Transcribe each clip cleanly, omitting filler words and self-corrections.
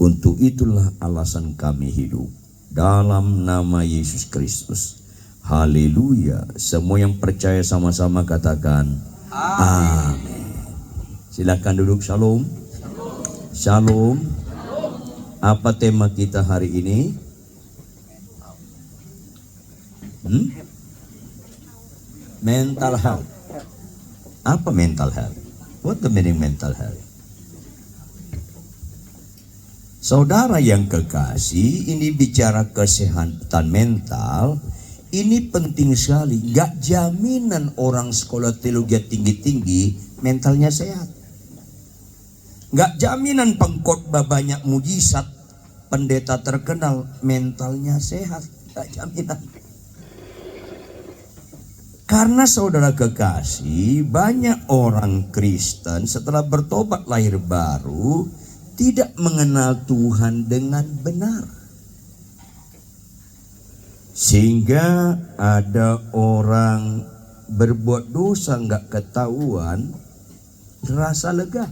Untuk itulah alasan kami hidup. Dalam nama Yesus Kristus. Haleluya. Semua yang percaya sama-sama katakan amin. Silakan duduk. Shalom. Shalom. Apa tema kita hari ini? Mental health. Apa mental health? What the meaning mental health? Saudara yang kekasih, ini bicara kesehatan mental. Ini penting sekali. Gak jaminan orang sekolah teologi tinggi-tinggi mentalnya sehat. Gak jaminan pengkhotbah banyak mujizat, pendeta terkenal mentalnya sehat. Gak jaminan. Karena saudara kekasih, banyak orang Kristen setelah bertobat lahir baru tidak mengenal Tuhan dengan benar. Sehingga ada orang berbuat dosa nggak ketahuan, rasa lega.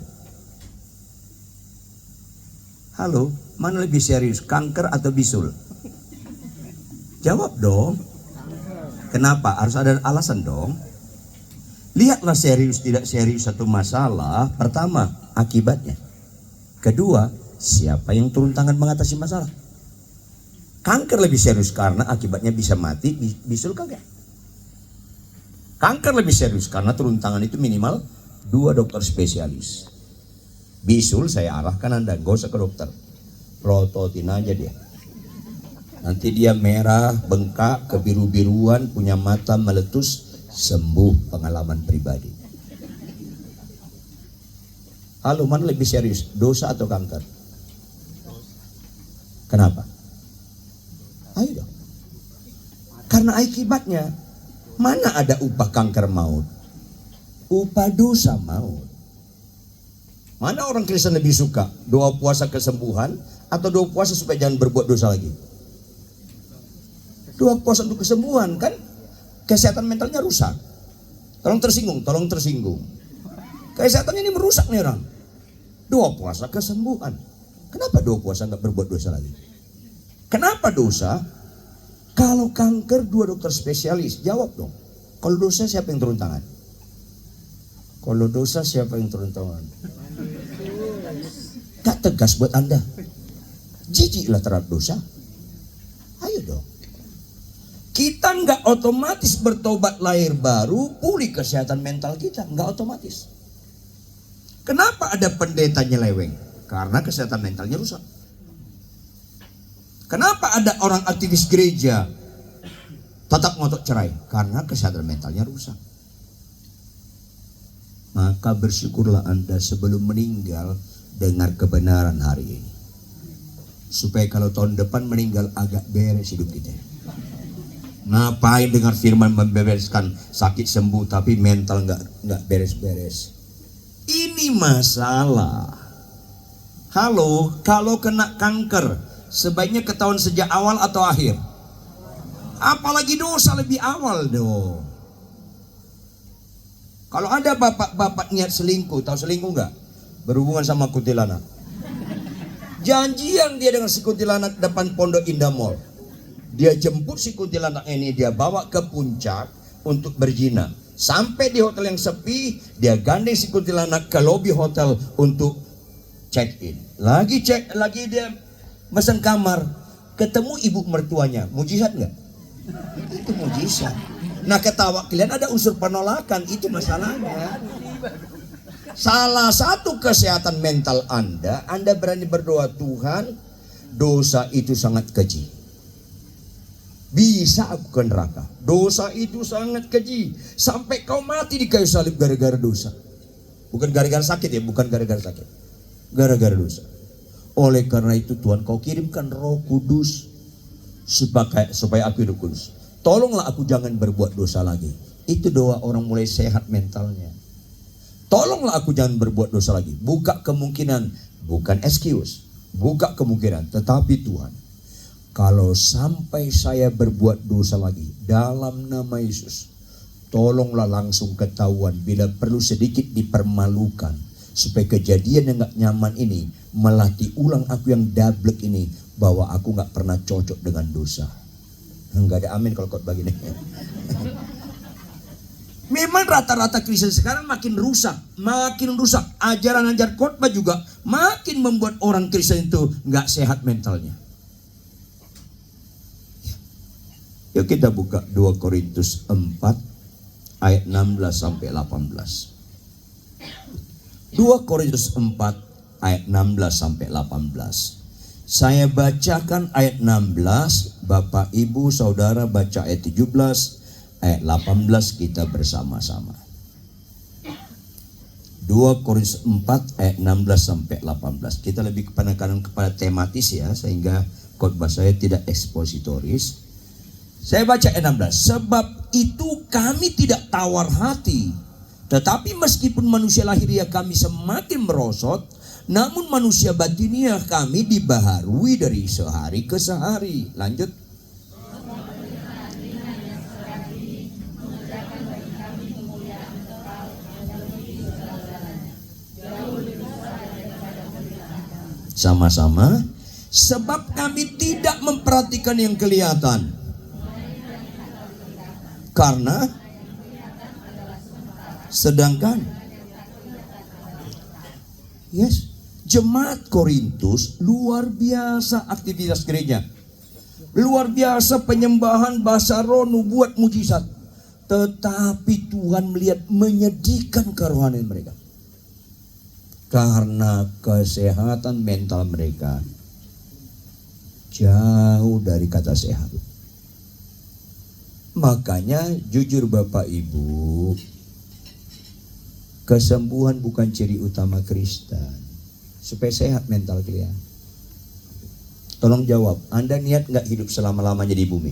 Halo, mana lebih serius, kanker atau bisul? Jawab dong. Kenapa? Harus ada alasan dong. Lihatlah serius tidak serius satu masalah. Pertama, akibatnya. Kedua, siapa yang turun tangan mengatasi masalah. Kanker lebih serius karena akibatnya bisa mati, bisul kagak. Kanker lebih serius karena turun tangan itu minimal 2 dokter spesialis. Bisul saya arahkan Anda, gak usah ke dokter, prototin aja dia. Nanti dia merah, bengkak, kebiru-biruan, punya mata meletus, sembuh. Pengalaman pribadi. Halo, mana lebih serius, dosa atau kanker? Kenapa? Ayo dong. Karena akibatnya, mana ada upah kanker maut? Upah dosa maut. Mana orang Kristen lebih suka? Doa puasa kesembuhan atau doa puasa supaya jangan berbuat dosa lagi? Doa puasa untuk kesembuhan, kan kesehatan mentalnya rusak. Tolong tersinggung. Kesehatannya ini merusak nih orang. Doa puasa kesembuhan. Kenapa doa puasa nggak berbuat dosa lagi? Kenapa dosa? Kalau kanker 2 dokter spesialis, jawab dong. Kalau dosa siapa yang turun tangan? Kalau dosa siapa yang turun tangan? Gak tegas buat Anda. Jijiklah terhadap dosa. Ayo dong. Kita nggak otomatis bertobat lahir baru pulih kesehatan mental kita, nggak otomatis. Kenapa ada pendeta nyeleweng? Karena kesehatan mentalnya rusak. Kenapa ada orang aktivis gereja tetap ngotot cerai? Karena kesehatan mentalnya rusak. Maka bersyukurlah Anda sebelum meninggal dengar kebenaran hari ini, supaya kalau tahun depan meninggal agak beres hidup kita. Ngapain dengar firman membereskan sakit sembuh tapi mental nggak beres-beres? Ini masalah. Halo, kalau kena kanker sebaiknya ketahuan sejak awal atau akhir? Apalagi dosa lebih awal dong. Kalau ada bapak-bapak niat selingkuh, tahu selingkuh nggak? Berhubungan sama kuntilanak. Janjian dia dengan si kuntilanak depan Pondok Indah Mall. Dia jemput si kuntilanak ini, dia bawa ke puncak untuk berzina. Sampai di hotel yang sepi, dia gandeng si kuntilanak ke lobi hotel untuk check in. Lagi dia pesan kamar, ketemu ibu mertuanya. Mujizat nggak? Itu mujizat. Nah, ketawa kalian ada unsur penolakan, itu masalahnya. Salah satu kesehatan mental Anda berani berdoa, Tuhan, dosa itu sangat keji. Bisa aku ke neraka. Dosa itu sangat keji. Sampai kau mati di kayu salib gara-gara dosa. Bukan gara-gara sakit ya, bukan gara-gara sakit. Gara-gara dosa. Oleh karena itu Tuhan, kau kirimkan Roh Kudus supaya aku hidup kudus. Tolonglah aku jangan berbuat dosa lagi. Itu doa orang mulai sehat mentalnya. Tolonglah aku jangan berbuat dosa lagi. Buka kemungkinan, bukan excuse. Buka kemungkinan, tetapi Tuhan, kalau sampai saya berbuat dosa lagi dalam nama Yesus, tolonglah langsung ketahuan. Bila perlu sedikit dipermalukan, supaya kejadian yang gak nyaman ini melatih ulang aku yang dablek ini, bahwa aku gak pernah cocok dengan dosa. Enggak ada amin kalau khotbah gini. Memang rata-rata Kristen sekarang makin rusak. Ajaran-ajaran khotbah juga makin membuat orang Kristen itu nggak sehat mentalnya. Yuk kita buka 2 Korintus 4 ayat 16 sampai 18. 2 Korintus 4 ayat 16 sampai 18. Saya bacakan ayat 16, Bapak Ibu Saudara baca ayat 17. Ayat 18 kita bersama-sama. 2 Korintus 4 ayat 16 sampai 18. Kita lebih penekanan kepada tematis ya, sehingga khotbah saya tidak ekspositoris. Saya baca ayat 16. Sebab itu kami tidak tawar hati, tetapi meskipun manusia lahiriah kami semakin merosot, namun manusia batiniah kami dibaharui dari sehari ke sehari. Lanjut. Sama-sama. Sebab kami tidak memperhatikan yang kelihatan, karena sedangkan jemaat Korintus luar biasa aktivitas gereja, luar biasa penyembahan, bahasa roh, nubuat, mujizat. Tetapi Tuhan melihat menyedihkan kerohanian mereka, karena kesehatan mental mereka jauh dari kata sehat. Makanya jujur Bapak Ibu, kesembuhan bukan ciri utama Kristen. Supaya sehat mental kalian, tolong jawab, Anda niat gak hidup selama-lamanya di bumi?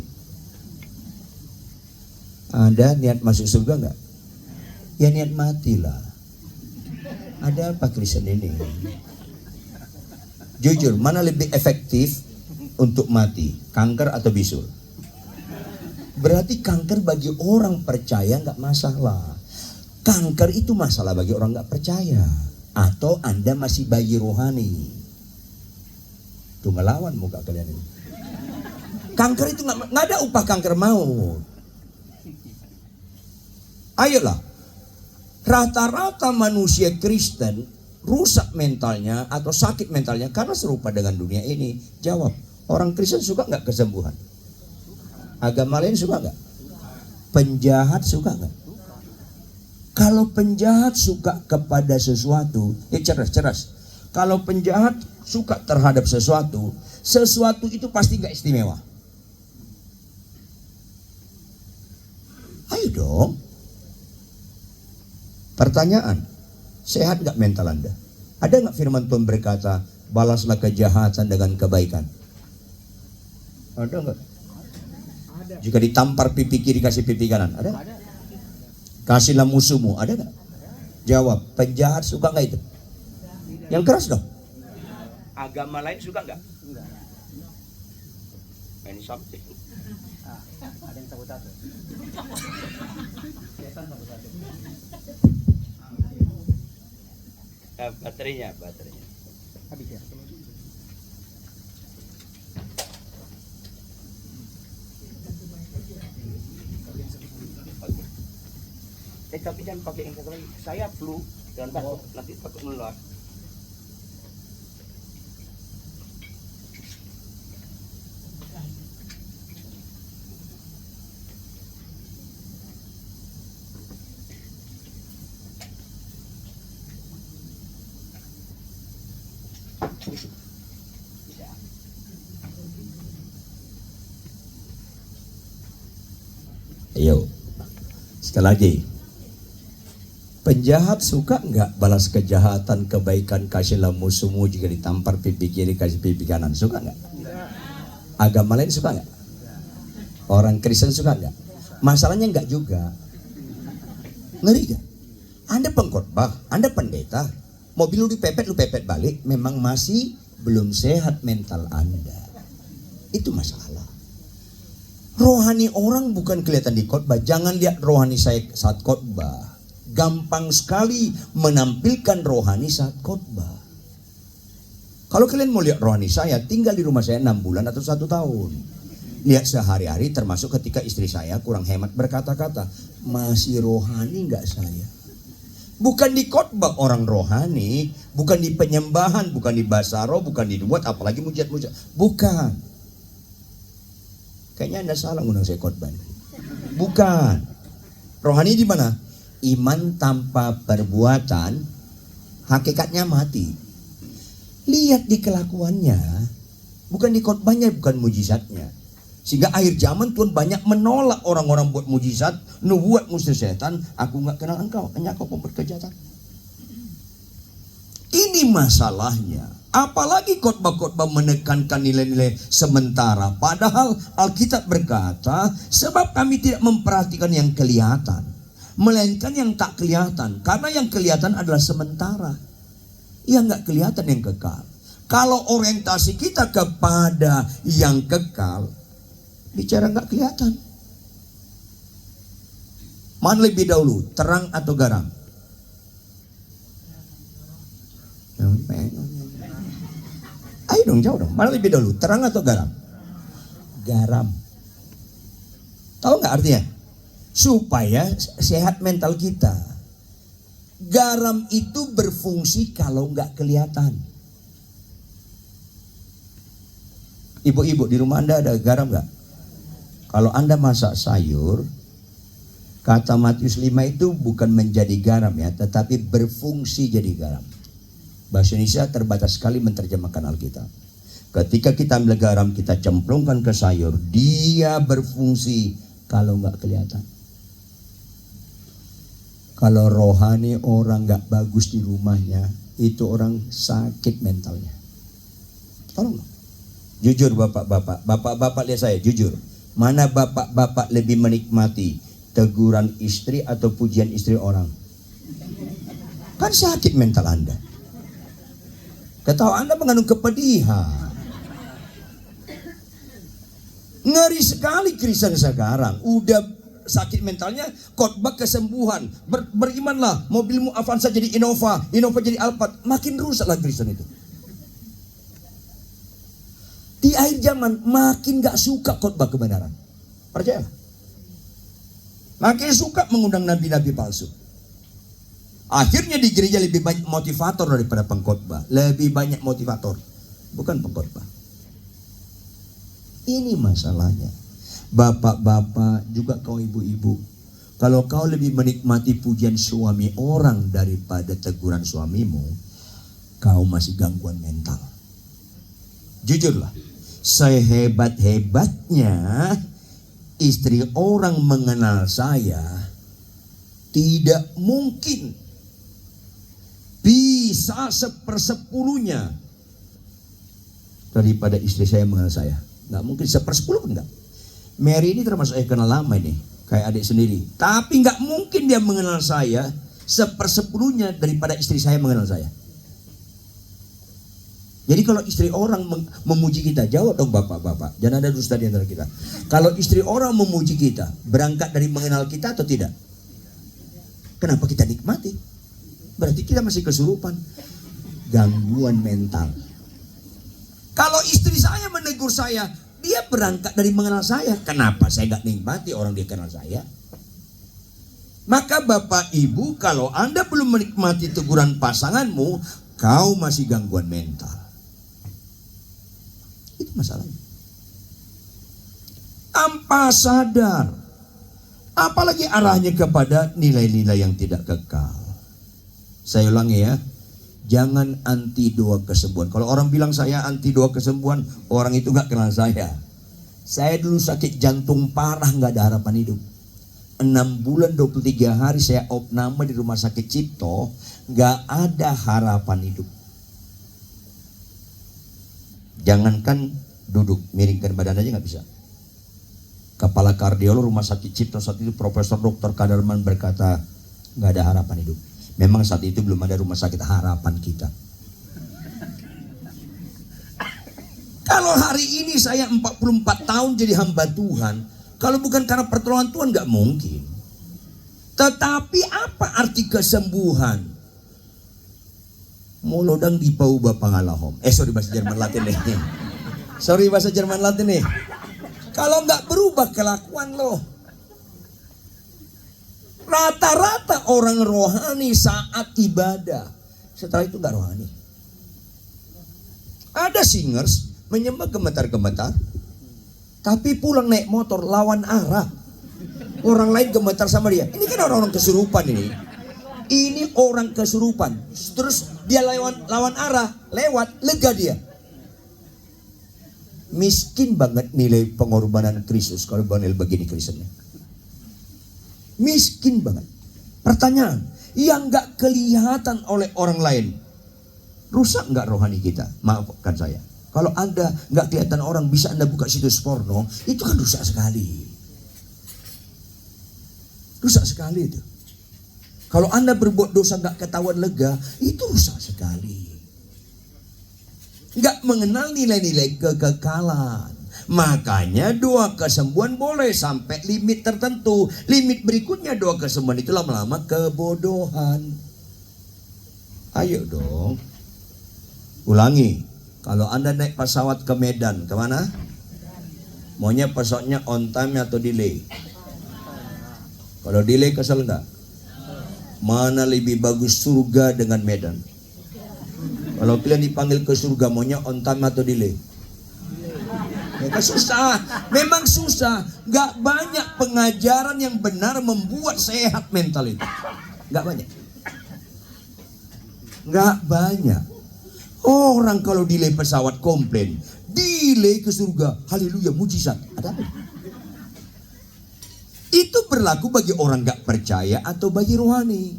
Anda niat masuk surga gak? Ya niat matilah. Ada apa Kristen ini? Jujur, mana lebih efektif untuk mati? Kanker atau bisul? Berarti kanker bagi orang percaya nggak masalah. Kanker itu masalah bagi orang nggak percaya. Atau Anda masih bayi rohani. Tuh ngelawan muka kalian ini. Kanker itu nggak ada upah kanker maut. Ayolah. Rata-rata manusia Kristen rusak mentalnya atau sakit mentalnya karena serupa dengan dunia ini. Jawab, orang Kristen suka nggak kesembuhan? Agama lain suka nggak? Penjahat suka nggak? Kalau penjahat suka kepada sesuatu, cerdas. Kalau penjahat suka terhadap sesuatu, sesuatu itu pasti nggak istimewa. Ayo dong. Pertanyaan, sehat gak mental Anda? Ada gak firman Tuhan berkata, balaslah kejahatan dengan kebaikan? Ada gak? Jika ditampar pipi kiri, kasih pipi kanan, ada? Kasihlah musuhmu, ada gak? Jawab, penjahat suka gak itu? Yang keras dong. Agama lain suka gak? Main something. Ada yang sabotase. Baterainya habis ya. Tapi jangan pakai yang satu lagi. Saya flu dan batuk, nanti takut menular. Ayo, sekali lagi. Penjahat suka nggak balas kejahatan, kebaikan, kasihlah musuhmu, jika ditampar pipi kiri kasih pipi kanan, suka nggak? Agama lain suka nggak? Orang Kristen suka nggak? Masalahnya nggak juga. Ngeri gak? Anda pengkhotbah, Anda pendeta, mobil lu pepet balik, memang masih belum sehat mental Anda. Itu masalah. Rohani orang bukan kelihatan di khotbah. Jangan lihat rohani saya saat khotbah. gampang sekali menampilkan rohani saat khotbah. Kalau kalian mau lihat rohani saya, tinggal di rumah saya 6 bulan atau 1 tahun. Lihat sehari-hari, termasuk ketika istri saya kurang hemat berkata-kata. Masih rohani nggak saya? Bukan di khotbah orang rohani, bukan di penyembahan, bukan di basaro, bukan di duat, apalagi mujizat-mujizat. Bukan. Kayaknya Anda salah ngundang saya khotbah. Bukan. Rohani di mana? Iman tanpa perbuatan, hakikatnya mati. Lihat di kelakuannya, bukan di khotbahnya, bukan mujizatnya. Sehingga akhir zaman Tuhan banyak menolak orang-orang buat mujizat, nubuat musuh setan. Aku nggak kenal engkau, hanya kau pembuat kejahatan. Ini masalahnya. Apalagi khotbah-khotbah menekankan nilai-nilai sementara. Padahal Alkitab berkata, sebab kami tidak memperhatikan yang kelihatan, melainkan yang tak kelihatan. Karena yang kelihatan adalah sementara, yang nggak kelihatan yang kekal. Kalau orientasi kita kepada yang kekal, bicara nggak kelihatan. Mana lebih dahulu, terang atau garam? Ayo dong, jauh dong. Mana lebih dahulu, terang atau garam? Garam. Tahu nggak artinya? Supaya sehat mental kita. Garam itu berfungsi kalau nggak kelihatan. Ibu-ibu di rumah Anda ada garam nggak? Kalau Anda masak sayur, kata Matius 5 itu bukan menjadi garam ya, tetapi berfungsi jadi garam. Bahasa Indonesia terbatas sekali menerjemahkan Alkitab. Ketika kita ambil garam, kita cemplungkan ke sayur, dia berfungsi kalau nggak kelihatan. Kalau rohani orang nggak bagus di rumahnya, itu orang sakit mentalnya. Tolong, jujur bapak-bapak, bapak-bapak lihat saya, jujur. Mana bapak-bapak lebih menikmati teguran istri atau pujian istri orang? Kan sakit mental Anda. Ketawa Anda mengandung kepedihan. Ngeri sekali Kristen sekarang. Udah sakit mentalnya, khotbah kesembuhan. Berimanlah, mobilmu Avanza jadi Innova, Innova jadi Alphard. Makin rusaklah Kristen itu. Di akhir zaman makin gak suka khotbah kebenaran. Percayalah. Makin suka mengundang nabi-nabi palsu. Akhirnya di gereja lebih banyak motivator daripada pengkhotbah. Lebih banyak motivator, bukan pengkhotbah. Ini masalahnya. Bapak-bapak, juga kau ibu-ibu, kalau kau lebih menikmati pujian suami orang daripada teguran suamimu, kau masih gangguan mental. Jujurlah, sehebat-hebatnya istri orang mengenal saya, tidak mungkin bisa 1/10 daripada istri saya mengenal saya. Nggak mungkin 1/10 pun enggak. Mary ini termasuk saya kenal lama ini, kayak adik sendiri. Tapi nggak mungkin dia mengenal saya 1/10 daripada istri saya mengenal saya. Jadi kalau istri orang memuji kita, jawab dong bapak-bapak, jangan ada dusta di antara kita. Kalau istri orang memuji kita, berangkat dari mengenal kita atau tidak? Kenapa kita nikmati? Berarti kita masih kesurupan. Gangguan mental. Kalau istri saya menegur saya, dia berangkat dari mengenal saya. Kenapa saya gak nikmati orang dia kenal saya? Maka bapak ibu, kalau Anda belum menikmati teguran pasanganmu, kau masih gangguan mental. Itu masalahnya. Tanpa sadar. Apalagi arahnya kepada nilai-nilai yang tidak kekal. Saya ulangi ya. Jangan anti doa kesembuhan. Kalau orang bilang saya anti doa kesembuhan, orang itu gak kenal saya. Saya dulu sakit jantung parah, gak ada harapan hidup. 6 bulan 23 hari saya opname di rumah sakit Cipto, gak ada harapan hidup. Jangankan duduk, miringkan badan aja gak bisa. Kepala kardiolog rumah sakit Cipto saat itu Profesor Dr. Kadarman berkata, gak ada harapan hidup. Memang saat itu belum ada rumah sakit harapan kita. Kalau hari ini saya 44 tahun jadi hamba Tuhan, kalau bukan karena pertolongan Tuhan gak mungkin. Tetapi apa arti kesembuhan? Molodang di pauba pangalahom. Sorry bahasa Jerman Latin nih. Sorry bahasa Jerman Latin nih. Kalau nggak berubah kelakuan lo. Rata-rata orang rohani saat ibadah. Setelah itu nggak rohani. Ada singers menyembah gemetar-gemetar. Tapi pulang naik motor lawan arah. Orang lain gemetar sama dia. Ini kan orang-orang kesurupan ini. Ini orang kesurupan. Terus dia lawan arah, lewat, lega dia. Miskin banget nilai pengorbanan Kristus kalau Banel begini Kristennya. Miskin banget. Pertanyaan, yang gak kelihatan oleh orang lain, rusak gak rohani kita? Maafkan saya. Kalau Anda gak kelihatan orang, bisa Anda buka situs porno, itu kan rusak sekali. Rusak sekali itu. Kalau Anda berbuat dosa gak ketahuan lega, itu rusak sekali. Gak mengenal nilai-nilai kekekalan. Makanya doa kesembuhan boleh sampai limit tertentu. Limit berikutnya doa kesembuhan itu lama-lama kebodohan. Ayo dong. Ulangi. Kalau Anda naik pesawat ke Medan, kemana? Maunya pesawatnya on time atau delay? Kalau delay kesel enggak? Mana lebih bagus surga dengan Medan? Kalau kalian dipanggil ke surga, maunya on time atau delay? Ya kan susah, memang susah. Gak banyak pengajaran yang benar membuat sehat mental itu. Gak banyak. Gak banyak. Orang kalau delay pesawat komplain, delay ke surga, haleluya, mujizat. Ada apa? Itu berlaku bagi orang gak percaya atau bagi rohani.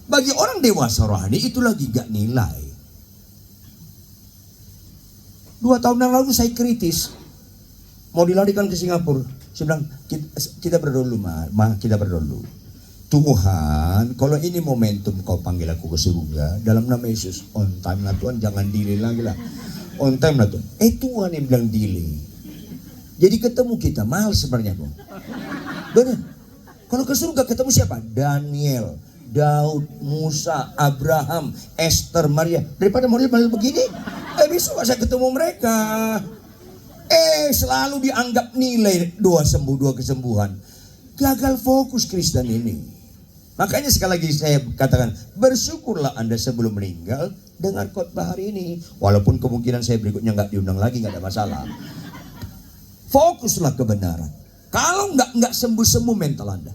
Bagi orang dewasa rohani itu lagi gak nilai. 2 tahun yang lalu saya kritis, mau dilarikan ke Singapura. Saya bilang, kita berdoa dulu, kita berdoa dulu. Tuhan, kalau ini momentum kau panggil aku ke surga, dalam nama Yesus, on time lah Tuhan, jangan delay lagi lah. On time lah Tuhan. Tuhan yang bilang delay. Jadi ketemu kita, mahal sebenarnya kok. Benar. Kalau ke surga ketemu siapa? Daniel, Daud, Musa, Abraham, Esther, Maria. Daripada model begini, besok saya ketemu mereka. Selalu dianggap nilai doa sembuh, doa kesembuhan. Gagal fokus Kristen ini. Makanya sekali lagi saya katakan, bersyukurlah Anda sebelum meninggal dengan khotbah hari ini. Walaupun kemungkinan saya berikutnya nggak diundang lagi, nggak ada masalah. Fokuslah kebenaran. Kalau nggak sembuh-sembuh mental Anda.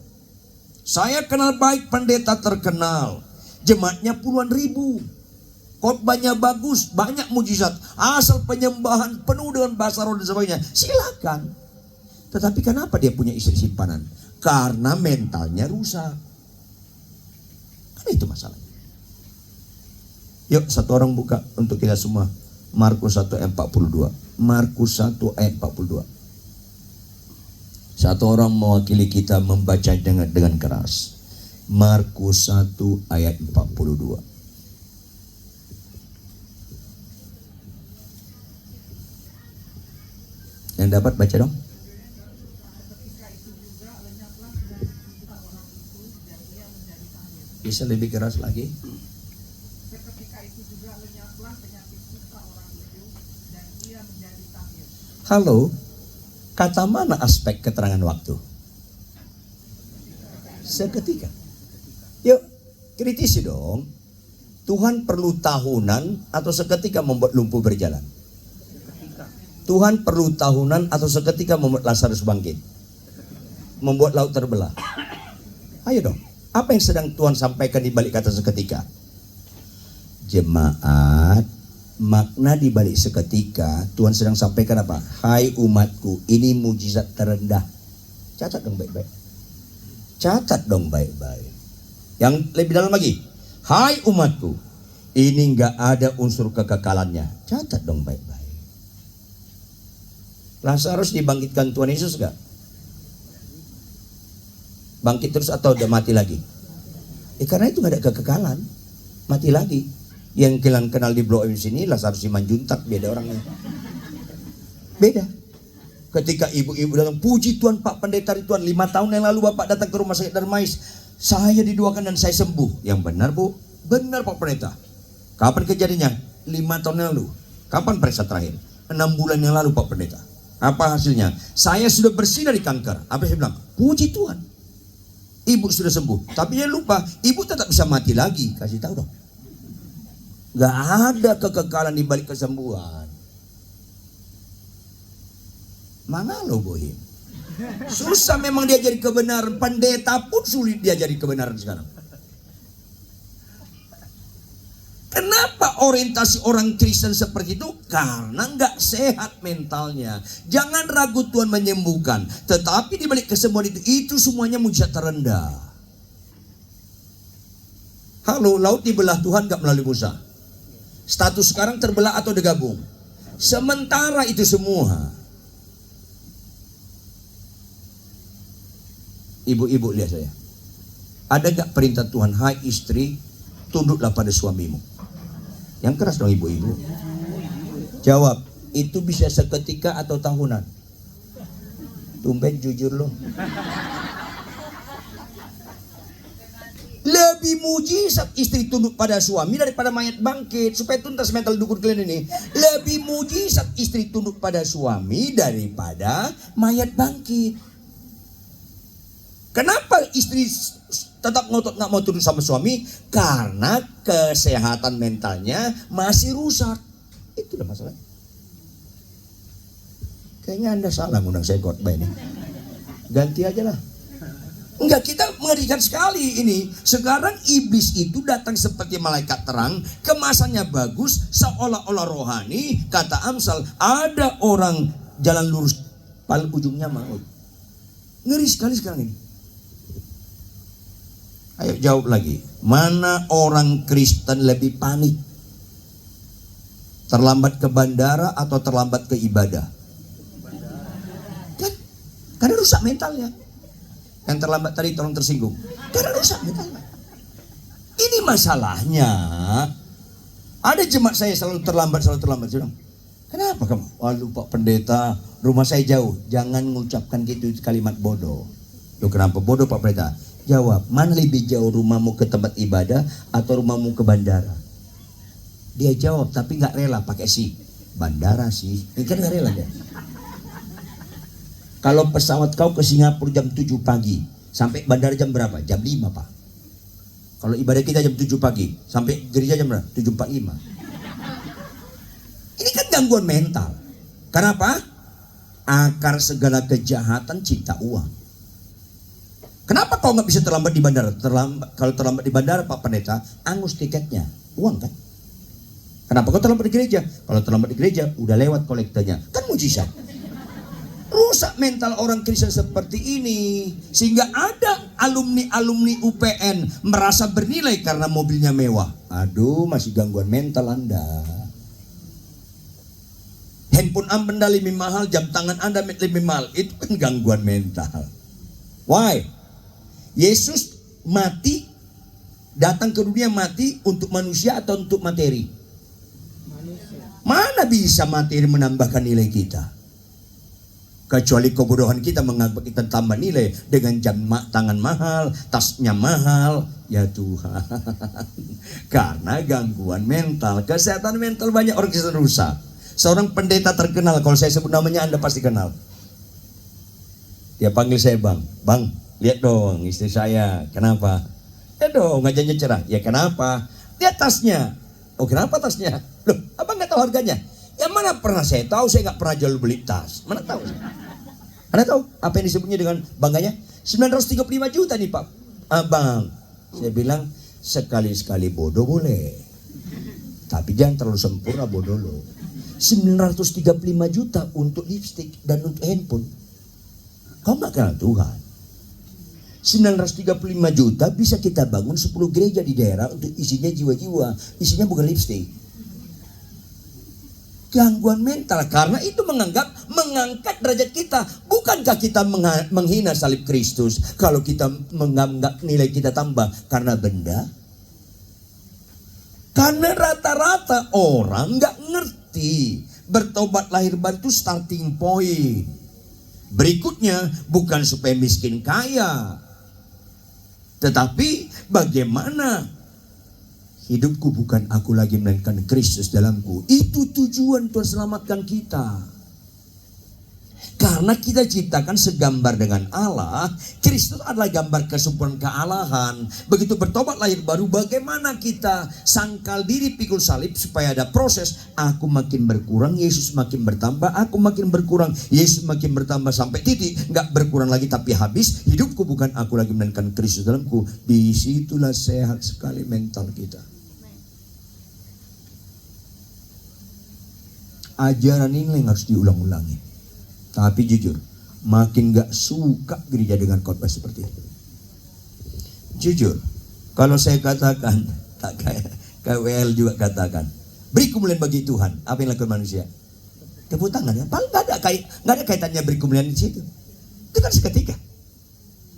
Saya kenal baik pendeta terkenal, jemaatnya puluhan ribu, khotbahnya bagus, banyak mujizat, asal penyembahan penuh dengan bahasa roh dan sebagainya. Silakan. Tetapi kenapa dia punya istri simpanan? Karena mentalnya rusak. Karena itu masalahnya. Yuk satu orang buka untuk kita semua. Markus 1 ayat 42. Markus 1 ayat 42. Satu orang mewakili kita membaca dengan keras. Markus 1 ayat 42. Yang dapat baca dong. Bisa lebih keras lagi. Seketika itu juga lenyaplah penyakit kusta orang itu dan ia menjadi tahir. Halo, kata mana aspek keterangan waktu? Seketika. Yuk, kritisi dong. Tuhan perlu tahunan atau seketika membuat lumpuh berjalan? Tuhan perlu tahunan atau seketika membuat Lazarus bangkit? Membuat laut terbelah? Ayo dong. Apa yang sedang Tuhan sampaikan di balik kata seketika? Jemaat, makna di balik seketika Tuhan sedang sampaikan apa? Hai umatku, ini mujizat terendah. Catat dong baik-baik. Catat dong baik-baik. Yang lebih dalam lagi. Hai umatku, ini nggak ada unsur kekekalannya. Catat dong baik-baik. Lazarus dibangkitkan Tuhan Yesus gak? Bangkit terus atau udah mati lagi? Karena itu gak ada kekekalan. Mati lagi. Yang kalian kenal di Blok M sini Lazarus Simanjuntak, beda orangnya. Beda. Ketika ibu-ibu datang, puji Tuhan Pak Pendeta Ridwan, 5 tahun yang lalu Bapak datang ke rumah sakit Darmais. Saya didoakan dan saya sembuh. Yang benar bu, benar Pak Pendeta. Kapan kejadiannya? 5 tahun yang lalu. Kapan periksa terakhir? 6 bulan yang lalu Pak Pendeta. Apa hasilnya? Saya sudah bersih dari kanker. Apa saya bilang? Puji Tuhan. Ibu sudah sembuh. Tapi jangan lupa, ibu tetap bisa mati lagi. Kasih tahu dong. Gak ada kekekalan di balik kesembuhan. Mana lo bohim? Susah memang diajari kebenaran. Pendeta pun sulit diajari kebenaran sekarang. Kenapa orientasi orang Kristen seperti itu? Karena nggak sehat mentalnya. Jangan ragu Tuhan menyembuhkan. Tetapi di balik kesembuhan itu semuanya mujizat terendah. Halo, laut dibelah Tuhan nggak melalui Musa. Status sekarang terbelah atau digabung. Sementara itu semua. Ibu-ibu lihat saya. Ada gak perintah Tuhan, hai istri, tunduklah pada suamimu. Yang keras dong ibu-ibu. Jawab, itu bisa seketika atau tahunan? Tumben jujur loh. Lebih mujizat istri tunduk pada suami daripada mayat bangkit. Supaya tuntas mental dukun kalian ini. Lebih mujizat istri tunduk pada suami daripada mayat bangkit. Kenapa istri tetap ngotot nggak mau tunduk sama suami? Karena kesehatan mentalnya masih rusak. Itulah masalahnya. Kayaknya Anda salah ngundang saya khotbah ini. Ganti aja lah. Enggak, kita mengerikan sekali ini. Sekarang iblis itu datang seperti malaikat terang, kemasannya bagus, seolah-olah rohani. Kata Amsal, ada orang jalan lurus, paling ujungnya maut. Ngeri sekali sekarang ini. Ayo jawab lagi. Mana orang Kristen lebih panik? Terlambat ke bandara atau terlambat ke ibadah? Kan? Karena rusak mentalnya. Yang terlambat tadi tolong tersinggung. Karena rusak mentalnya. Ini masalahnya. Ada jemaat saya selalu terlambat. Kenapa kamu? Waduh Pak Pendeta, rumah saya jauh. Jangan mengucapkan gitu kalimat bodoh. Loh kenapa bodoh Pak Pendeta? Jawab, mana lebih jauh rumahmu ke tempat ibadah atau rumahmu ke bandara? Dia jawab, tapi nggak rela pakai si bandara sih. Ini kan nggak rela dia. Kalau pesawat kau ke Singapura jam 7 pagi, sampai bandara jam berapa? Jam 5 Pak. Kalau ibadah kita jam 7 pagi, sampai gereja jam berapa? 7.45. Ini kan gangguan mental. Kenapa? Akar segala kejahatan cinta uang. Kenapa kau nggak bisa terlambat di bandara? Kalau terlambat di bandara Pak Pendeta, angus tiketnya, uang kan? Kenapa kau terlambat di gereja? Kalau terlambat di gereja, udah lewat kolektornya, kan mujizat. Rusak mental orang Kristen seperti ini, sehingga ada alumni UPN merasa bernilai karena mobilnya mewah. Aduh, masih gangguan mental Anda. Handphone Anda lebih mahal, jam tangan Anda lebih mahal, itu kan gangguan mental. Why? Yesus mati, datang ke dunia mati untuk manusia atau untuk materi? Mana bisa materi menambahkan nilai kita? Kecuali kebodohan kita menganggap kita tambah nilai dengan jam tangan mahal, tasnya mahal. Ya Tuhan. Karena gangguan mental, kesehatan mental banyak orang Kristen rusak. Seorang pendeta terkenal, kalau saya sebut namanya Anda pasti kenal. Dia panggil saya bang, lihat dong istri saya, kenapa? Ya dong, ngajarnya cerah. Ya kenapa? Lihat tasnya. Oh kenapa tasnya? Loh, abang nggak tahu harganya? Ya mana pernah saya tahu, saya nggak pernah jual beli tas. Mana tahu? Anda tahu apa yang disebutnya dengan bangganya? 935 juta nih Pak Abang. Saya bilang sekali-sekali bodoh boleh, tapi jangan terlalu sempurna bodoh lo. 935 juta untuk lipstick dan untuk handphone. Kau nggak kenal Tuhan. 935 juta bisa kita bangun 10 gereja di daerah untuk isinya jiwa-jiwa. Isinya bukan lipstick. Gangguan mental, karena itu mengangkat derajat kita. Bukankah kita menghina salib Kristus kalau kita menganggap nilai kita tambah karena benda? Karena rata-rata orang nggak ngerti bertobat lahir baru itu starting point. Berikutnya bukan supaya miskin kaya. Tetapi bagaimana hidupku bukan aku lagi melainkan Kristus dalamku. Itu tujuan Tuhan selamatkan kita. Karena kita ciptakan segambar dengan Allah. Kristus adalah gambar kesempurnaan kealahan. Begitu bertobat lahir baru, bagaimana kita sangkal diri pikul salib supaya ada proses. Aku makin berkurang, Yesus makin bertambah. Aku makin berkurang, Yesus makin bertambah sampai titik. Nggak berkurang lagi tapi habis. Hidupku bukan aku lagi melainkan Kristus dalamku. Disitulah sehat sekali mental kita. Ajaran ini yang harus diulang-ulangi. Tapi jujur, makin gak suka gereja dengan khotbah seperti itu. Jujur, kalau saya katakan, tak kayak KWL juga katakan, beri kemuliaan bagi Tuhan. Apa yang lakukan manusia? Tepuk tangan ya. Paling gak ada kaitannya beri kemuliaan di situ. Itu kan seketika.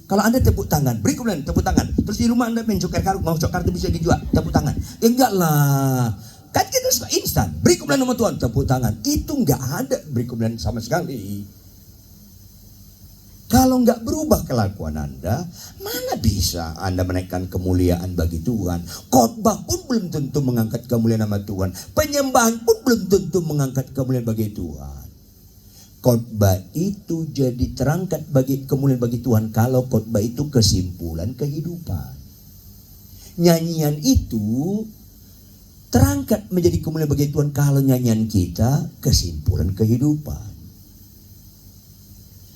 Kalau Anda tepuk tangan, beri kemuliaan, tepuk tangan. Terus di rumah Anda main joker kartu, mau joker kartu bisa dijual, tepuk tangan. Ya enggak lah. Kan kita suka instan, beri kemuliaan sama Tuhan, tepuk tangan. Itu nggak ada beri kemuliaan sama sekali. Kalau nggak berubah kelakuan Anda, mana bisa Anda menaikkan kemuliaan bagi Tuhan? Khotbah pun belum tentu mengangkat kemuliaan nama Tuhan. Penyembahan pun belum tentu mengangkat kemuliaan bagi Tuhan. Khotbah itu jadi terangkat bagi kemuliaan bagi Tuhan kalau khotbah itu kesimpulan kehidupan. Nyanyian itu terangkat menjadi kemuliaan bagi Tuhan kalau nyanyian kita kesimpulan kehidupan.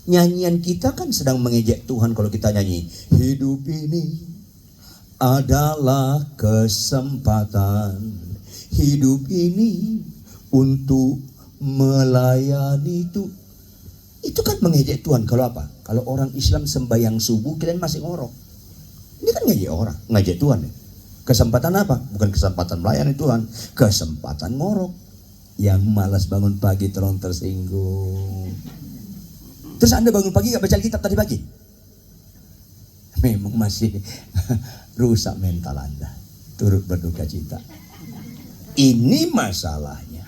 Nyanyian kita kan sedang mengejek Tuhan kalau kita nyanyi, hidup ini adalah kesempatan, hidup ini untuk melayani Tuhan. Itu kan mengejek Tuhan. Kalau apa? Kalau orang Islam sembahyang subuh kalian masih ngorok. Ini kan ngejek orang, ngejek Tuhan ya. Kesempatan apa? Bukan kesempatan melayani Tuhan, kesempatan ngorok. Yang malas bangun pagi terong tersinggung. Terus Anda bangun pagi gak baca Alkitab tadi pagi? Memang masih rusak mental Anda. Turut berduka cita. Ini masalahnya.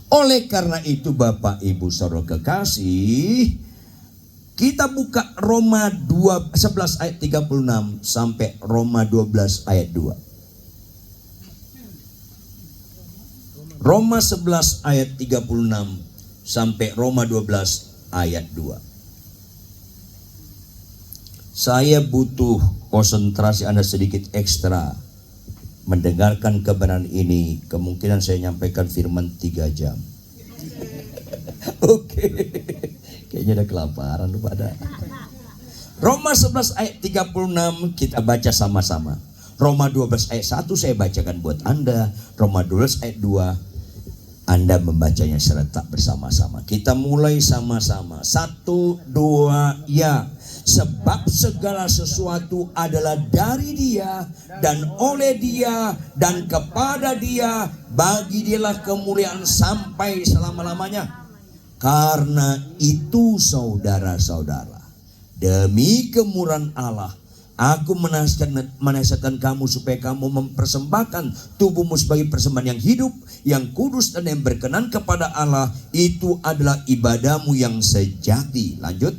Oleh karena itu Bapak Ibu Saudara kekasih, kita buka Roma 11 ayat 36 sampai Roma 12 ayat 2. Roma 11 ayat 36 sampai Roma 12 ayat 2. Saya butuh konsentrasi Anda sedikit ekstra mendengarkan kebenaran ini. Kemungkinan saya nyampaikan firman 3 jam. Oke. Kayaknya ada kelaparan lu pada. Roma 11 ayat 36 kita baca sama-sama. Roma 12 ayat 1 saya bacakan buat Anda. Roma 12 ayat 2 Anda membacanya serentak bersama-sama. Kita mulai sama-sama. 1, 2, ya. Sebab segala sesuatu adalah dari Dia dan oleh Dia dan kepada Dia. Bagi Dialah kemuliaan sampai selama-lamanya. Karena itu saudara-saudara, demi kemurahan Allah, aku menasihatkan kamu supaya kamu mempersembahkan tubuhmu sebagai persembahan yang hidup, yang kudus dan yang berkenan kepada Allah. Itu adalah ibadahmu yang sejati. Lanjut.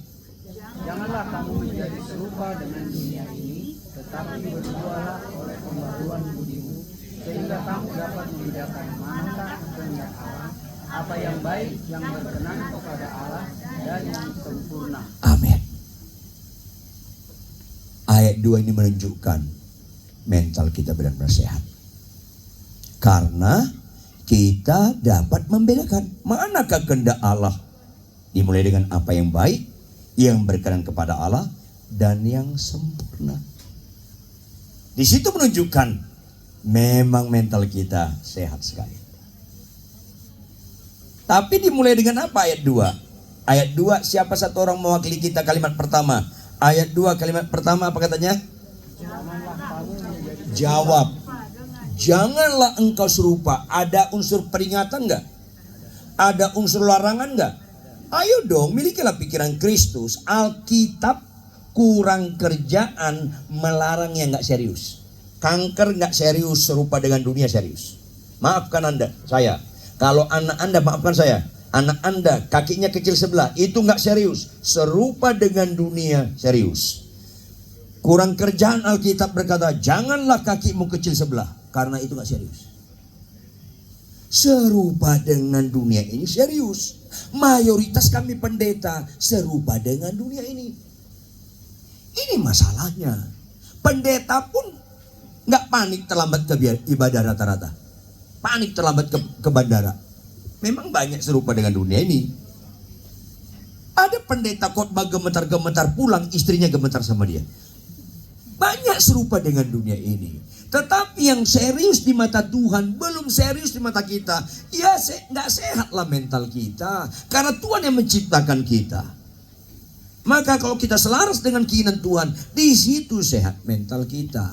Janganlah kamu menjadi serupa dengan dunia ini, tetapi berubahlah oleh pembaruan budimu, sehingga kamu dapat membedakan manakah kehendak Allah, apa yang baik, yang berkenan kepada Allah, dan yang sempurna. Amin. Ayat 2 ini menunjukkan mental kita benar-benar sehat. Karena kita dapat membedakan manakah kehendak Allah. Dimulai dengan apa yang baik, yang berkenan kepada Allah, dan yang sempurna. Di situ menunjukkan memang mental kita sehat sekali. Tapi dimulai dengan apa ayat 2? Ayat 2, siapa satu orang mewakili kita kalimat pertama? Ayat 2 kalimat pertama apa katanya? Jawab. Janganlah engkau serupa. Ada unsur peringatan enggak? Ada unsur larangan enggak? Ayo dong, milikilah pikiran Kristus. Alkitab kurang kerjaan melarang yang enggak serius. Kanker enggak serius, serupa dengan dunia serius. Maafkan Anda, saya. Kalau anak Anda, maafkan saya, anak Anda kakinya kecil sebelah, itu nggak serius, serupa dengan dunia serius. Kurang kerjaan Alkitab berkata, janganlah kakimu kecil sebelah, karena itu gak serius. Serupa dengan dunia ini serius. Mayoritas kami pendeta serupa dengan dunia ini. Ini masalahnya. Pendeta pun gak panik terlambat ke ibadah rata-rata. Panik terlambat ke bandara. Memang banyak serupa dengan dunia ini. Ada pendeta khotbah gemetar-gemetar, pulang istrinya gemetar sama dia. Banyak serupa dengan dunia ini. Tetapi yang serius di mata Tuhan belum serius di mata kita. Ya gak sehat lah mental kita. Karena Tuhan yang menciptakan kita. Maka kalau kita selaras dengan keinginan Tuhan, di situ sehat mental kita.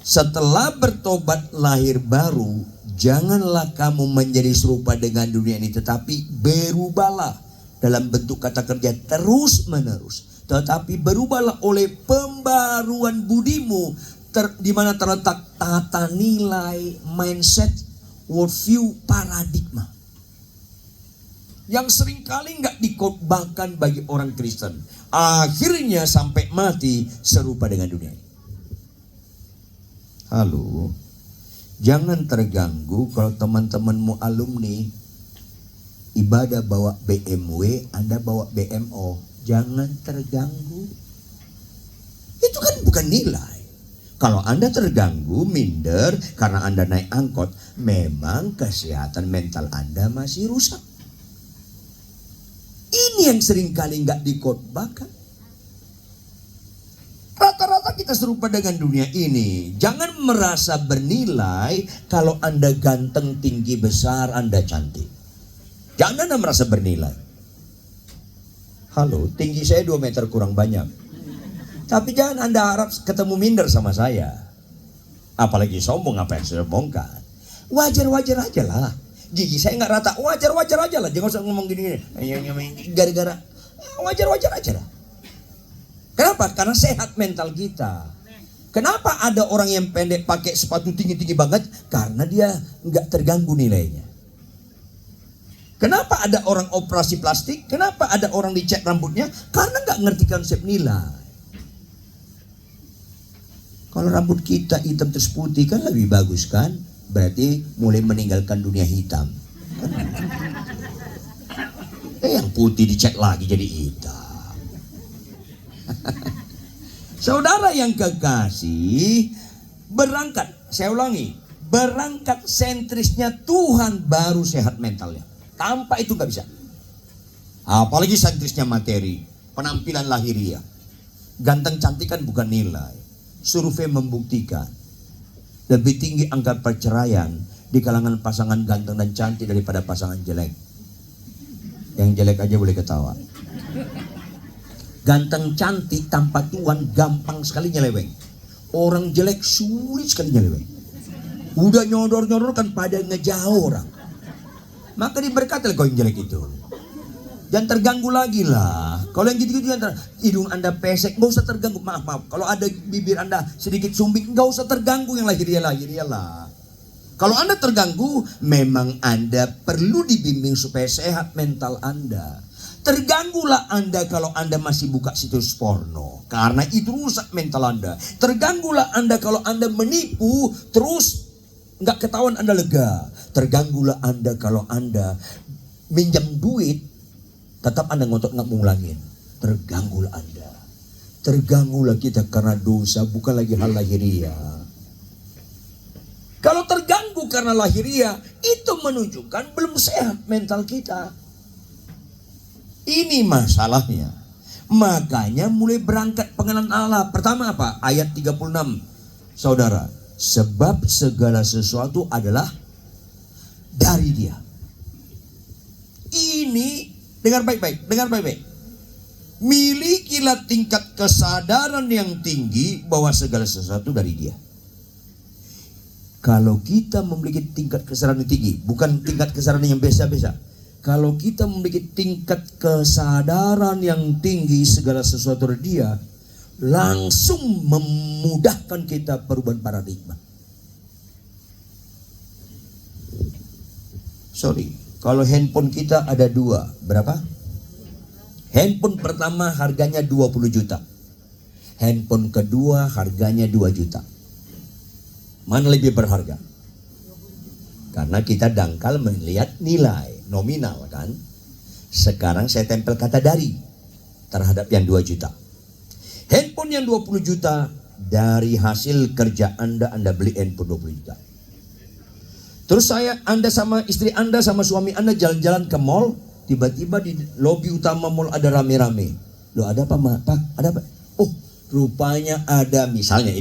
Setelah bertobat lahir baru, janganlah kamu menjadi serupa dengan dunia ini, tetapi berubahlah dalam bentuk kata kerja terus menerus. Tetapi berubahlah oleh pembaruan budimu, di mana terletak tata nilai, mindset, worldview, paradigma. Yang seringkali nggak dikhotbahkan bagi orang Kristen. Akhirnya sampai mati serupa dengan dunia ini. Halo, jangan terganggu kalau teman-temanmu alumni ibadah bawa BMW, Anda bawa BMO. Jangan terganggu. Itu kan bukan nilai. Kalau Anda terganggu, minder karena Anda naik angkot, memang kesehatan mental Anda masih rusak. Ini yang seringkali nggak dikhotbahkan. Rata-rata kita serupa dengan dunia ini. Jangan merasa bernilai kalau Anda ganteng, tinggi, besar, Anda cantik. Jangan Anda merasa bernilai. Halo, tinggi saya 2 meter kurang banyak. Tapi jangan Anda harap ketemu minder sama saya. Apalagi sombong, apa yang saya sombongkan. Wajar-wajar aja lah. Gigi saya nggak rata, wajar-wajar aja lah. Jangan usah ngomong gini-gini. Gara-gara wajar-wajar aja lah. Kenapa? Karena sehat mental kita. Kenapa ada orang yang pendek pakai sepatu tinggi-tinggi banget? Karena dia nggak terganggu nilainya. Kenapa ada orang operasi plastik? Kenapa ada orang dicat rambutnya? Karena nggak ngerti konsep nilai. Kalau rambut kita hitam terus putih kan lebih bagus kan? Berarti mulai meninggalkan dunia hitam. Yang putih dicat lagi jadi hitam. Saudara yang kekasih, berangkat, saya ulangi, berangkat sentrisnya Tuhan baru sehat mentalnya. Tanpa itu gak bisa. Apalagi sentrisnya materi, penampilan lahiriah. Ganteng cantik kan bukan nilai. Survei membuktikan lebih tinggi angka perceraian di kalangan pasangan ganteng dan cantik daripada pasangan jelek. Yang jelek aja boleh ketawa. Ganteng cantik tanpa Tuhan gampang sekali nyeleweng. Orang jelek sulit sekali nyeleweng. Udah nyodor-nyodor kan pada ngejauh orang. Maka diberkati kau yang jelek itu. Jangan terganggu lagi lah. Kalau yang gitu-gitu hidung Anda pesek, nggak usah terganggu. Maaf. Kalau ada bibir Anda sedikit sumbing, nggak usah terganggu yang lahiriah lah. Kalau Anda terganggu, memang Anda perlu dibimbing supaya sehat mental Anda. Terganggulah Anda kalau Anda masih buka situs porno, karena itu rusak mental Anda. Terganggulah Anda kalau Anda menipu terus nggak ketahuan Anda lega. Terganggulah Anda kalau Anda minjam duit, tetap Anda ngotot nggak ngulangin. Terganggulah Anda. Terganggulah kita karena dosa, bukan lagi hal lahiriah. Kalau terganggu karena lahiriah, itu menunjukkan belum sehat mental kita. Ini masalahnya. Makanya mulai berangkat pengenalan Allah. Pertama apa? Ayat 36. Saudara, sebab segala sesuatu adalah dari Dia. Ini dengar baik-baik. Milikilah tingkat kesadaran yang tinggi bahwa segala sesuatu dari Dia. Kalau kita memiliki tingkat kesadaran yang tinggi, bukan tingkat kesadaran yang biasa-biasa. Kalau kita memiliki tingkat kesadaran yang tinggi segala sesuatu dari Dia, langsung memudahkan kita perubahan paradigma. Kalau handphone kita ada 2, berapa? Handphone pertama harganya 20 juta. Handphone kedua harganya 2 juta. Mana lebih berharga? Karena kita dangkal melihat nilai nominal kan. Sekarang saya tempel kata dari terhadap yang 2 juta. Handphone yang 20 juta dari hasil kerja Anda beli handphone 20 juta. Terus Anda sama istri Anda sama suami Anda jalan-jalan ke mall, tiba-tiba di lobi utama mall ada rame-rame. Loh, ada apa, Pak? Ada apa? Oh, rupanya ada misalnya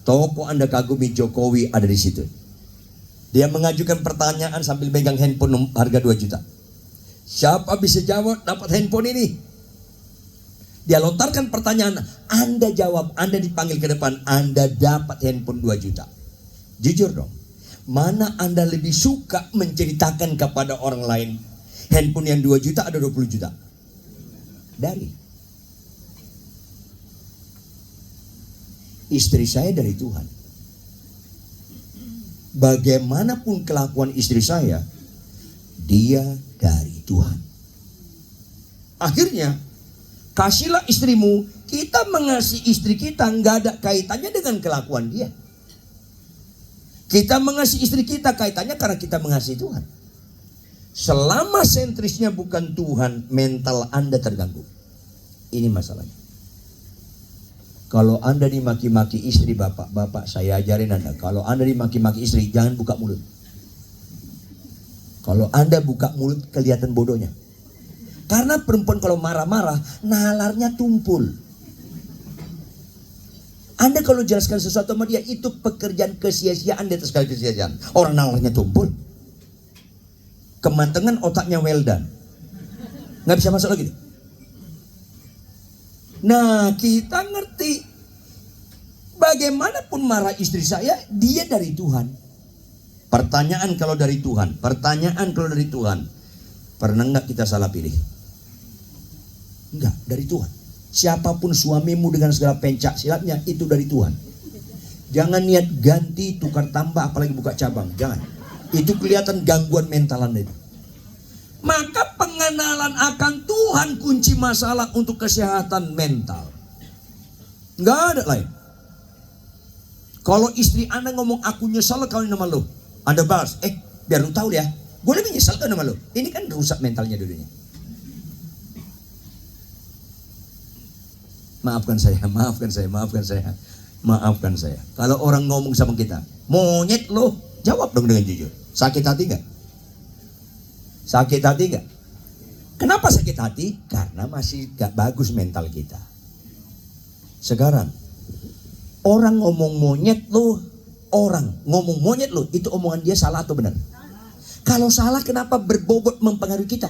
toko Anda kagumi Jokowi ada di situ. Dia mengajukan pertanyaan sambil megang handphone harga 2 juta. Siapa bisa jawab dapat handphone ini? Dia lontarkan pertanyaan, Anda jawab, Anda dipanggil ke depan, Anda dapat handphone 2 juta. Jujur dong, mana Anda lebih suka menceritakan kepada orang lain handphone yang 2 juta ada 20 juta? Dari istri saya dari Tuhan. Bagaimanapun kelakuan istri saya, dia dari Tuhan. Akhirnya kasihlah istrimu. Kita mengasihi istri kita nggak ada kaitannya dengan kelakuan dia. Kita mengasihi istri kita kaitannya karena kita mengasihi Tuhan. Selama sentrisnya bukan Tuhan, mental Anda terganggu. Ini masalahnya. Kalau Anda dimaki-maki istri, bapak saya ajarin Anda. Kalau Anda dimaki-maki istri, jangan buka mulut. Kalau Anda buka mulut, kelihatan bodohnya. Karena perempuan kalau marah-marah, nalarnya tumpul. Anda kalau jelaskan sesuatu sama dia, itu pekerjaan kesia-siaan di atas kesia-siaan. Orang nalarnya tumpul. Kemantengan otaknya well done. Nggak bisa masuk lagi. Nah, kita ngerti. Bagaimanapun marah istri saya, dia dari Tuhan. Pertanyaan kalau dari Tuhan. Pernah nggak kita salah pilih? Enggak, dari Tuhan. Siapapun suamimu dengan segala pencak silatnya, itu dari Tuhan. Jangan niat ganti, tukar tambah, apalagi buka cabang. Jangan. Itu kelihatan gangguan mental Anda itu. Maka pengenalan akan Tuhan kunci masalah untuk kesehatan mental. Nggak ada lain. Kalau istri Anda ngomong aku nyesal kawin sama lo, Anda balas, biar lu tahu ya, gue lebih nyesal kan sama lo. Ini kan rusak mentalnya dulunya. Maafkan saya. Kalau orang ngomong sama kita, monyet lo, jawab dong dengan jujur. Sakit hati nggak? Kenapa sakit hati? Karena masih gak bagus mental kita. Sekarang orang ngomong monyet lo, itu omongan dia salah atau benar? Kalau salah, kenapa berbobot mempengaruhi kita?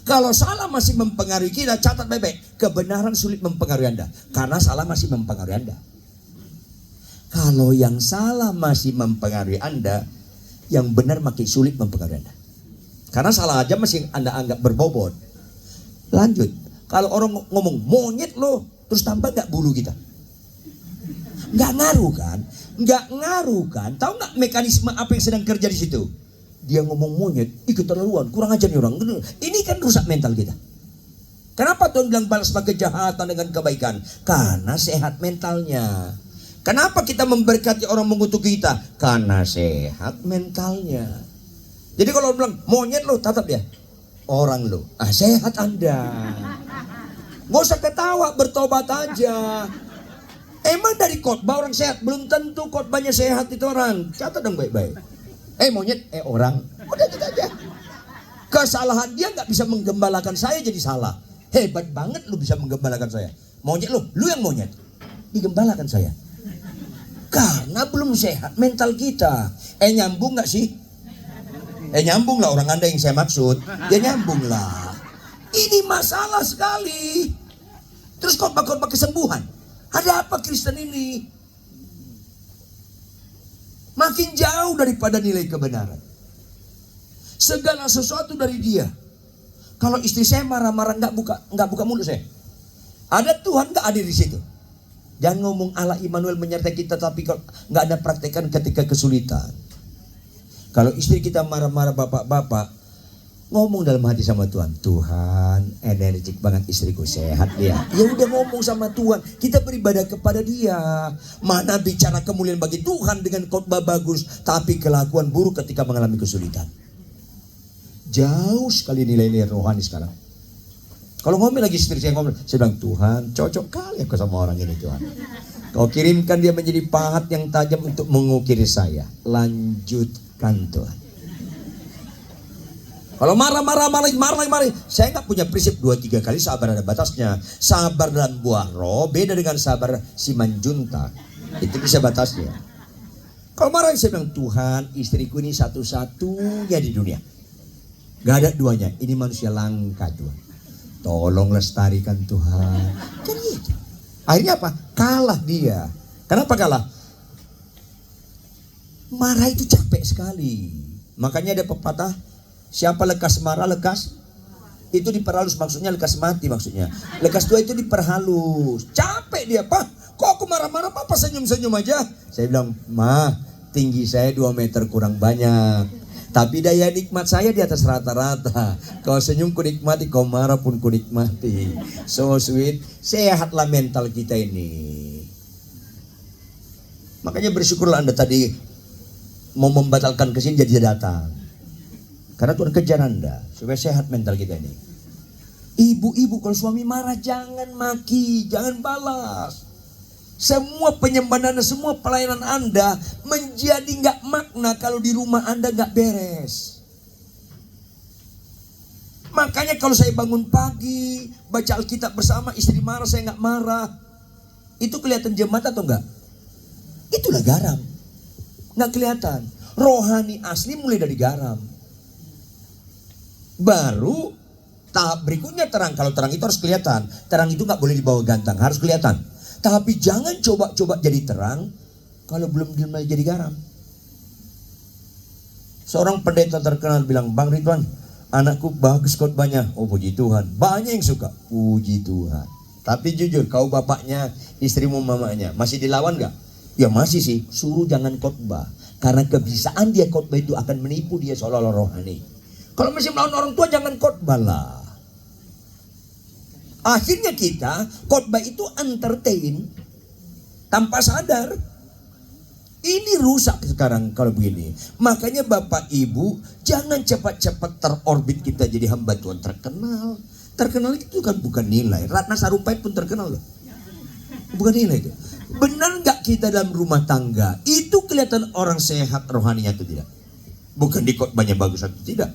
Kalau salah masih mempengaruhi kita, catat baik-baik, kebenaran sulit mempengaruhi Anda, karena salah masih mempengaruhi Anda. Kalau yang salah masih mempengaruhi Anda, yang benar makin sulit mempengaruhi Anda. Karena salah aja masih Anda anggap berbobot. Lanjut, kalau orang ngomong monyet lo, terus tambah gak bulu kita? Gak ngaruh kan? Tahu gak mekanisme apa yang sedang kerja di situ? Dia ngomong monyet, keterlaluan, kurang ajar nih orang. Ini kan rusak mental kita. Kenapa Tuhan bilang balaslah kejahatan dengan kebaikan? Karena sehat mentalnya. Kenapa kita memberkati orang mengutuki kita? Karena sehat mentalnya. Jadi kalau bilang monyet lo, tatap dia. Orang lo, sehat Anda. Gak usah ketawa, bertobat aja. Emang dari khotbah orang sehat? Belum tentu khotbahnya sehat itu orang. Catat dong baik-baik. Monyet, orang. Udah gitu aja. Kesalahan dia gak bisa menggembalakan saya jadi salah. Hebat banget lu bisa menggembalakan saya. Monyet lu yang monyet. Digembalakan saya. Karena belum sehat mental kita. Nyambung gak sih? Nyambung lah orang Anda yang saya maksud. Ya nyambung lah. Ini masalah sekali. Terus khotbah-khotbah kesembuhan. Ada apa Kristen ini? Makin jauh daripada nilai kebenaran. Segala sesuatu dari dia. Kalau istri saya marah-marah nggak buka mulut saya. Ada Tuhan nggak hadir di situ? Jangan ngomong Allah Immanuel menyertai kita tapi nggak ada praktekan ketika kesulitan. Kalau istri kita marah-marah bapak-bapak, Ngomong dalam hati sama Tuhan, Tuhan energik banget istriku, sehat dia. Ya udah ngomong sama Tuhan, kita beribadah kepada dia. Mana bicara kemuliaan bagi Tuhan dengan khotbah bagus, tapi kelakuan buruk ketika mengalami kesulitan. Jauh sekali nilai-nilai rohani sekarang. Kalau ngomel lagi istri saya ngomel, saya bilang, Tuhan cocok kali aku sama orang ini Tuhan. Kau kirimkan dia menjadi pahat yang tajam untuk mengukiri saya. Lanjutkan Tuhan. Kalau marah, saya nggak punya prinsip 2-3 kali sabar ada batasnya. Sabar dalam buah roh beda dengan sabar siman junta. Itu bisa batasnya. Kalau marah saya bilang, Tuhan istriku ini satu-satunya di dunia. Gak ada duanya. Ini manusia langka Tuhan. Tolong lestarikan Tuhan. Jadi itu. Akhirnya apa? Kalah dia. Kenapa kalah? Marah itu capek sekali. Makanya ada pepatah, siapa lekas marah, lekas itu diperhalus, maksudnya lekas mati maksudnya. Lekas tua itu diperhalus. Capek dia, Pak. Kok aku marah-marah, Papa senyum-senyum aja. Saya bilang, Ma, tinggi saya 2 meter kurang banyak. Tapi daya nikmat saya di atas rata-rata. Kau senyum ku nikmati, kau marah pun ku nikmati. So sweet, sehatlah mental kita ini. Makanya bersyukurlah Anda tadi mau membatalkan kesini jadi datang. Karena Tuhan kejar Anda supaya sehat mental kita ini. Ibu-ibu kalau suami marah jangan maki, jangan balas. Semua penyembahan Anda, semua pelayanan Anda menjadi nggak makna kalau di rumah Anda nggak beres. Makanya kalau saya bangun pagi baca Alkitab bersama, istri marah saya nggak marah, itu kelihatan jemaat atau enggak? Itulah garam. Nggak kelihatan. Rohani asli mulai dari garam. Baru tahap berikutnya terang. Kalau terang itu harus kelihatan. Terang itu nggak boleh dibawa gantang, harus kelihatan. Tapi jangan coba-coba jadi terang kalau belum dimulai jadi garam. Seorang pendeta terkenal bilang, Bang Ridwan, anakku bagus khotbahnya. Oh puji Tuhan. Banyak yang suka. Puji Tuhan. Tapi jujur, kau bapaknya, istrimu mamanya, masih dilawan gak? Ya masih sih. Suruh jangan khotbah. Karena kebiasaan dia khotbah itu akan menipu dia seolah-olah rohani. Kalau masih melawan orang tua jangan khotbah lah. Akhirnya kita khotbah itu entertain tanpa sadar. Ini rusak sekarang kalau begini. Makanya Bapak Ibu jangan cepat-cepat terorbit kita jadi hamba Tuhan terkenal. Terkenal itu kan bukan nilai. Ratna Sarumpait pun terkenal loh. Bukan nilai itu. Benar nggak kita dalam rumah tangga itu kelihatan orang sehat rohaninya atau tidak? Bukan di khotbahnya bagus atau tidak.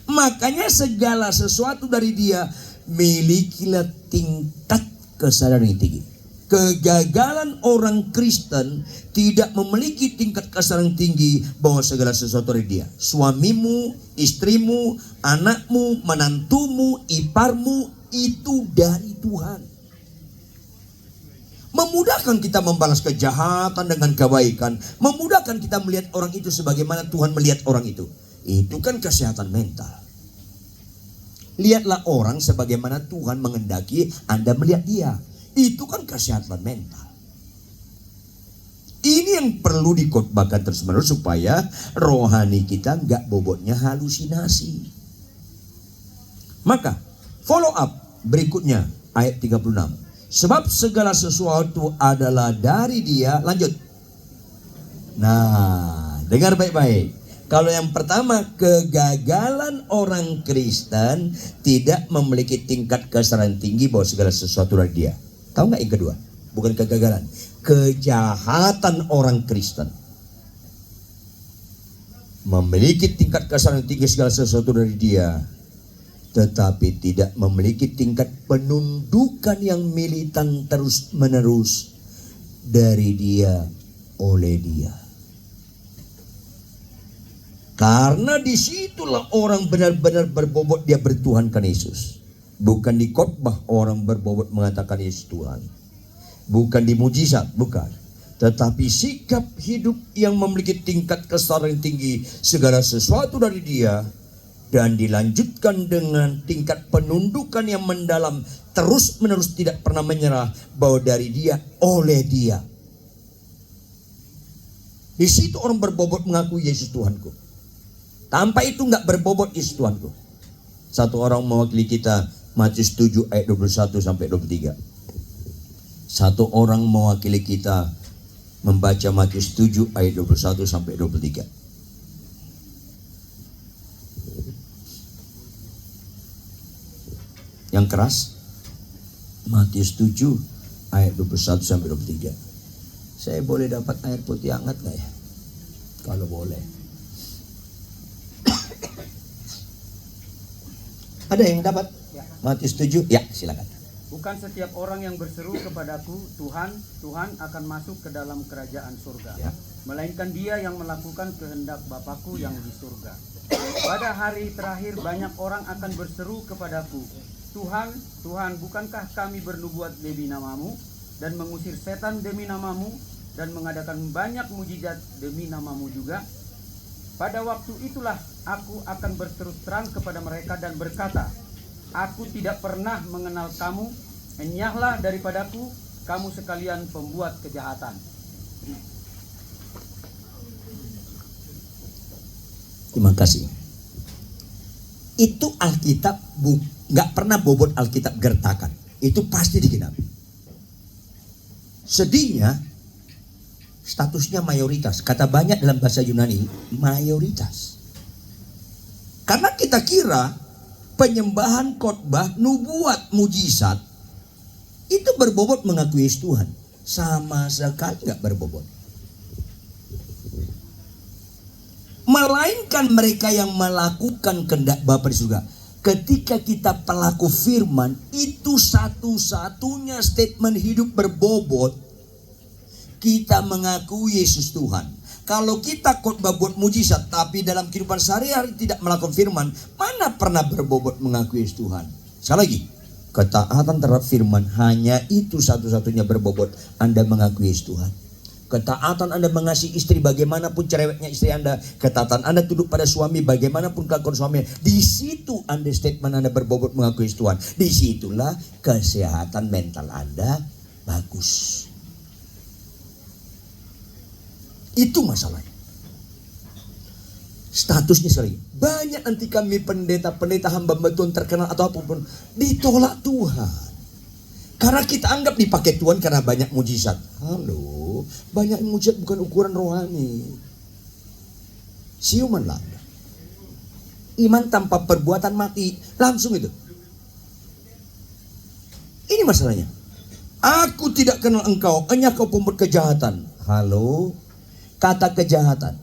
Makanya segala sesuatu dari dia milikilah tingkat kesadaran yang tinggi. Kegagalan orang Kristen tidak memiliki tingkat kesadaran tinggi bahwa segala sesuatu dari dia. Suamimu, istrimu, anakmu, menantumu, iparmu itu dari Tuhan. Memudahkan kita membalas kejahatan dengan kebaikan. Memudahkan kita melihat orang itu sebagaimana Tuhan melihat orang itu. Itu kan kesehatan mental. Lihatlah orang sebagaimana Tuhan mengendaki Anda melihat dia. Itu kan kesehatan mental. Ini yang perlu dikhotbahkan terus-menerus supaya rohani kita nggak bobotnya halusinasi. Maka follow up berikutnya ayat 36. Sebab segala sesuatu adalah dari dia. Lanjut. Nah, dengar baik-baik. Kalau yang pertama, kegagalan orang Kristen tidak memiliki tingkat kesadaran tinggi bahwa segala sesuatu dari dia. Tahu nggak yang kedua? Bukan kegagalan, kejahatan orang Kristen memiliki tingkat kesadaran tinggi segala sesuatu dari dia, tetapi tidak memiliki tingkat penundukan yang militan terus menerus dari dia oleh dia. Karena disitulah orang benar-benar berbobot dia bertuhankan Yesus. Bukan di khotbah orang berbobot mengatakan Yesus Tuhan. Bukan di mujizat, bukan. Tetapi sikap hidup yang memiliki tingkat kesadaran tinggi segala sesuatu dari dia. Dan dilanjutkan dengan tingkat penundukan yang mendalam terus menerus tidak pernah menyerah bahwa dari dia oleh dia. Di situ orang berbobot mengakui Yesus Tuhanku. Tanpa itu nggak berbobot Yesus Tuhanku. Satu orang mewakili kita, Matius 7 ayat 21 sampai 23. Satu orang mewakili kita membaca Matius 7 ayat 21 sampai 23. Yang keras, Matius 7 ayat 21 sampai 23. Saya boleh dapat air putih hangat nggak ya? Kalau boleh. Ada yang dapat? Matius 7? Ya, silakan. Bukan setiap orang yang berseru kepadaku, Tuhan, Tuhan akan masuk ke dalam kerajaan surga. Ya. Melainkan dia yang melakukan kehendak Bapakku yang di surga. Pada hari terakhir banyak orang akan berseru kepadaku, Tuhan, Tuhan, bukankah kami bernubuat demi namamu dan mengusir setan demi namamu dan mengadakan banyak mujizat demi namamu juga? Pada waktu itulah aku akan berterus terang kepada mereka dan berkata, aku tidak pernah mengenal kamu, enyahlah daripadaku, kamu sekalian pembuat kejahatan. Terima kasih. Itu Alkitab nggak pernah bobot Alkitab gertakan. Itu pasti digenapi. Sedihnya statusnya mayoritas. Kata banyak dalam bahasa Yunani mayoritas. Karena kita kira penyembahan, khotbah, nubuat, mujizat itu berbobot mengakui Yesus Tuhan. Sama sekali nggak berbobot. Melainkan mereka yang melakukan kehendak Bapa di surga. Ketika kita pelaku firman, itu satu-satunya statement hidup berbobot. Kita mengakui Yesus Tuhan. Kalau kita khotbah buat mujizat, tapi dalam kehidupan sehari-hari tidak melakukan firman, mana pernah berbobot mengakui Yesus Tuhan? Sekali lagi, ketaatan terhadap firman hanya itu satu-satunya berbobot Anda mengakui Yesus Tuhan. Ketaatan Anda mengasihi istri bagaimanapun cerewetnya istri Anda, ketaatan Anda tunduk pada suami bagaimanapun kelakuan suami, di situ statement Anda berbobot mengakui Yesus Tuhan. Disitulah kesehatan mental Anda bagus. Itu masalahnya. Statusnya sekali. Banyak nanti kami pendeta-pendeta hamba Tuhan terkenal atau apapun ditolak Tuhan. Karena kita anggap dipakai Tuhan karena banyak mujizat. Halo, banyak mujizat bukan ukuran rohani. Siumanlah. Iman tanpa perbuatan mati. Langsung itu. Ini masalahnya. Aku tidak kenal engkau, hanya kau pembuat kejahatan. Halo. Kata kejahatan.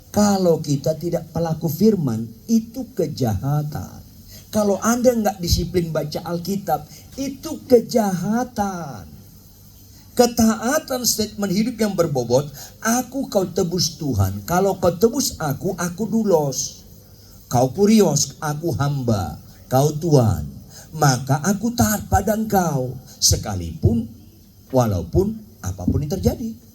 Kalau kita tidak pelaku firman, itu kejahatan. Kalau Anda nggak disiplin baca Alkitab, itu kejahatan. Ketaatan statement hidup yang berbobot, aku kau tebus Tuhan. Kalau kau tebus aku dulos. Kau kurios, aku hamba. Kau Tuhan. Maka aku taat pada engkau. Sekalipun, walaupun apapun yang terjadi.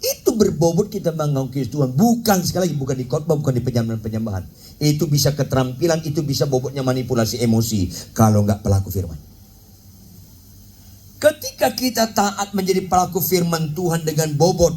Itu berbobot kita mengakui Tuhan. Bukan sekali lagi, bukan di khotbah, bukan di penyembahan. Itu bisa keterampilan, itu bisa bobotnya manipulasi emosi. Kalau nggak pelaku firman. Ketika kita taat menjadi pelaku firman Tuhan dengan bobot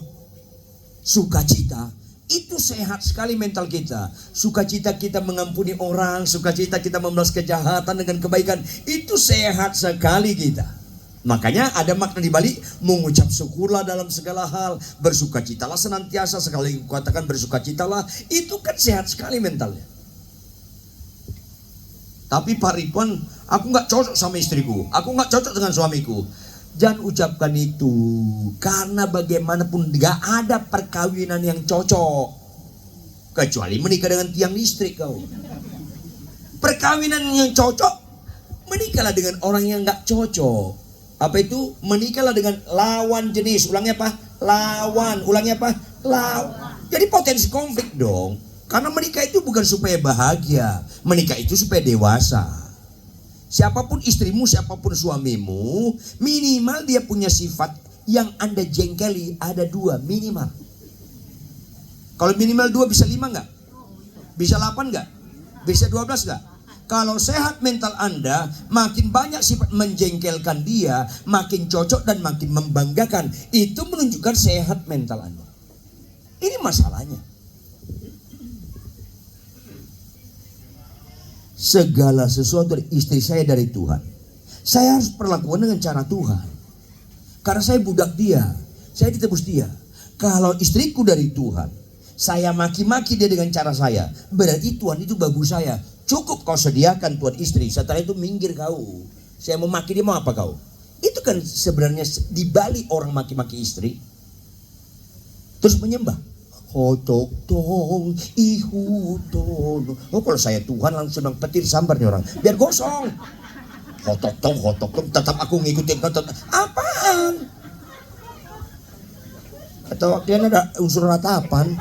sukacita, itu sehat sekali mental kita. Sukacita kita mengampuni orang, sukacita kita membalas kejahatan dengan kebaikan. Itu sehat sekali kita. Makanya ada makna di balik mengucap syukurlah dalam segala hal, bersukacitalah senantiasa, sekali katakan bersukacitalah, itu kan sehat sekali mentalnya. Tapi Pak Ridwan, aku nggak cocok sama istriku, aku nggak cocok dengan suamiku. Jangan ucapkan itu, karena bagaimanapun nggak ada perkawinan yang cocok kecuali menikah dengan tiang listrik kau. Perkawinan yang cocok, menikahlah dengan orang yang nggak cocok. Apa itu? Menikahlah dengan lawan jenis. Ulangnya apa? Lawan. Ulangnya apa? Lawan. Jadi potensi konflik dong. Karena menikah itu bukan supaya bahagia. Menikah itu supaya dewasa. Siapapun istrimu, siapapun suamimu, minimal dia punya sifat yang Anda jengkeli. Ada 2 minimal. Kalau minimal 2 bisa 5 nggak? Bisa 8 nggak? Bisa 12 nggak? Kalau sehat mental Anda, makin banyak sifat menjengkelkan dia, makin cocok dan makin membanggakan. Itu menunjukkan sehat mental Anda. Ini masalahnya. segala sesuatu dari istri saya dari Tuhan. Saya harus perlakukan dengan cara Tuhan. Karena saya budak dia, saya ditebus dia. Kalau istriku dari Tuhan, saya maki-maki dia dengan cara saya, berarti Tuhan itu babu saya. Cukup kau sediakan Tuhan istri, setelah itu minggir kau. Saya mau maki dia, mau apa kau? Itu kan sebenarnya dibalik orang maki-maki istri. Terus menyembah. Hotok tong ihu tono. Oh, kalau saya Tuhan langsung nang petir sambar nih orang. Biar gosong. Hotok tong, tetap aku ngikutin kau. Apaan? Atau waktunya ada unsur ratapan.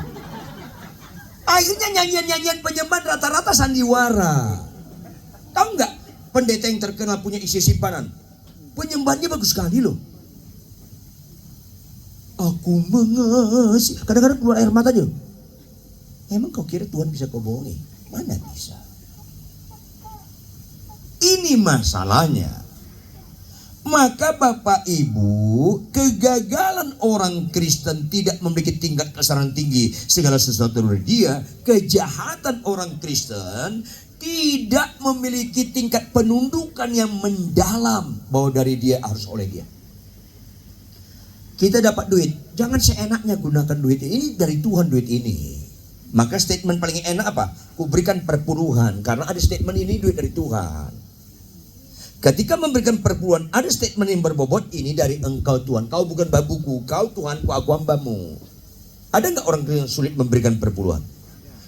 Akhirnya nyanyian-nyanyian penyembahan rata-rata sandiwara. Tahu nggak? Pendeta yang terkenal punya isi simpanan. Penyembahannya bagus sekali loh. Aku mengasihi. Kadang-kadang keluar air matanya. Emang kau kira Tuhan bisa kau bohongi? Mana bisa? Ini masalahnya. Maka Bapak Ibu, kegagalan orang Kristen tidak memiliki tingkat kesabaran tinggi segala sesuatu dari dia. Kejahatan orang Kristen tidak memiliki tingkat penundukan yang mendalam bahwa dari dia harus oleh dia. Kita dapat duit, jangan seenaknya gunakan duit ini, dari Tuhan duit ini. Maka statement paling enak apa? Ku berikan perpuluhan, karena ada statement ini duit dari Tuhan. Ketika memberikan perpuluhan, ada statement yang berbobot, ini dari engkau Tuhan. Kau bukan babuku, kau Tuhanku, aku hambamu. Ada nggak orang yang sulit memberikan perpuluhan?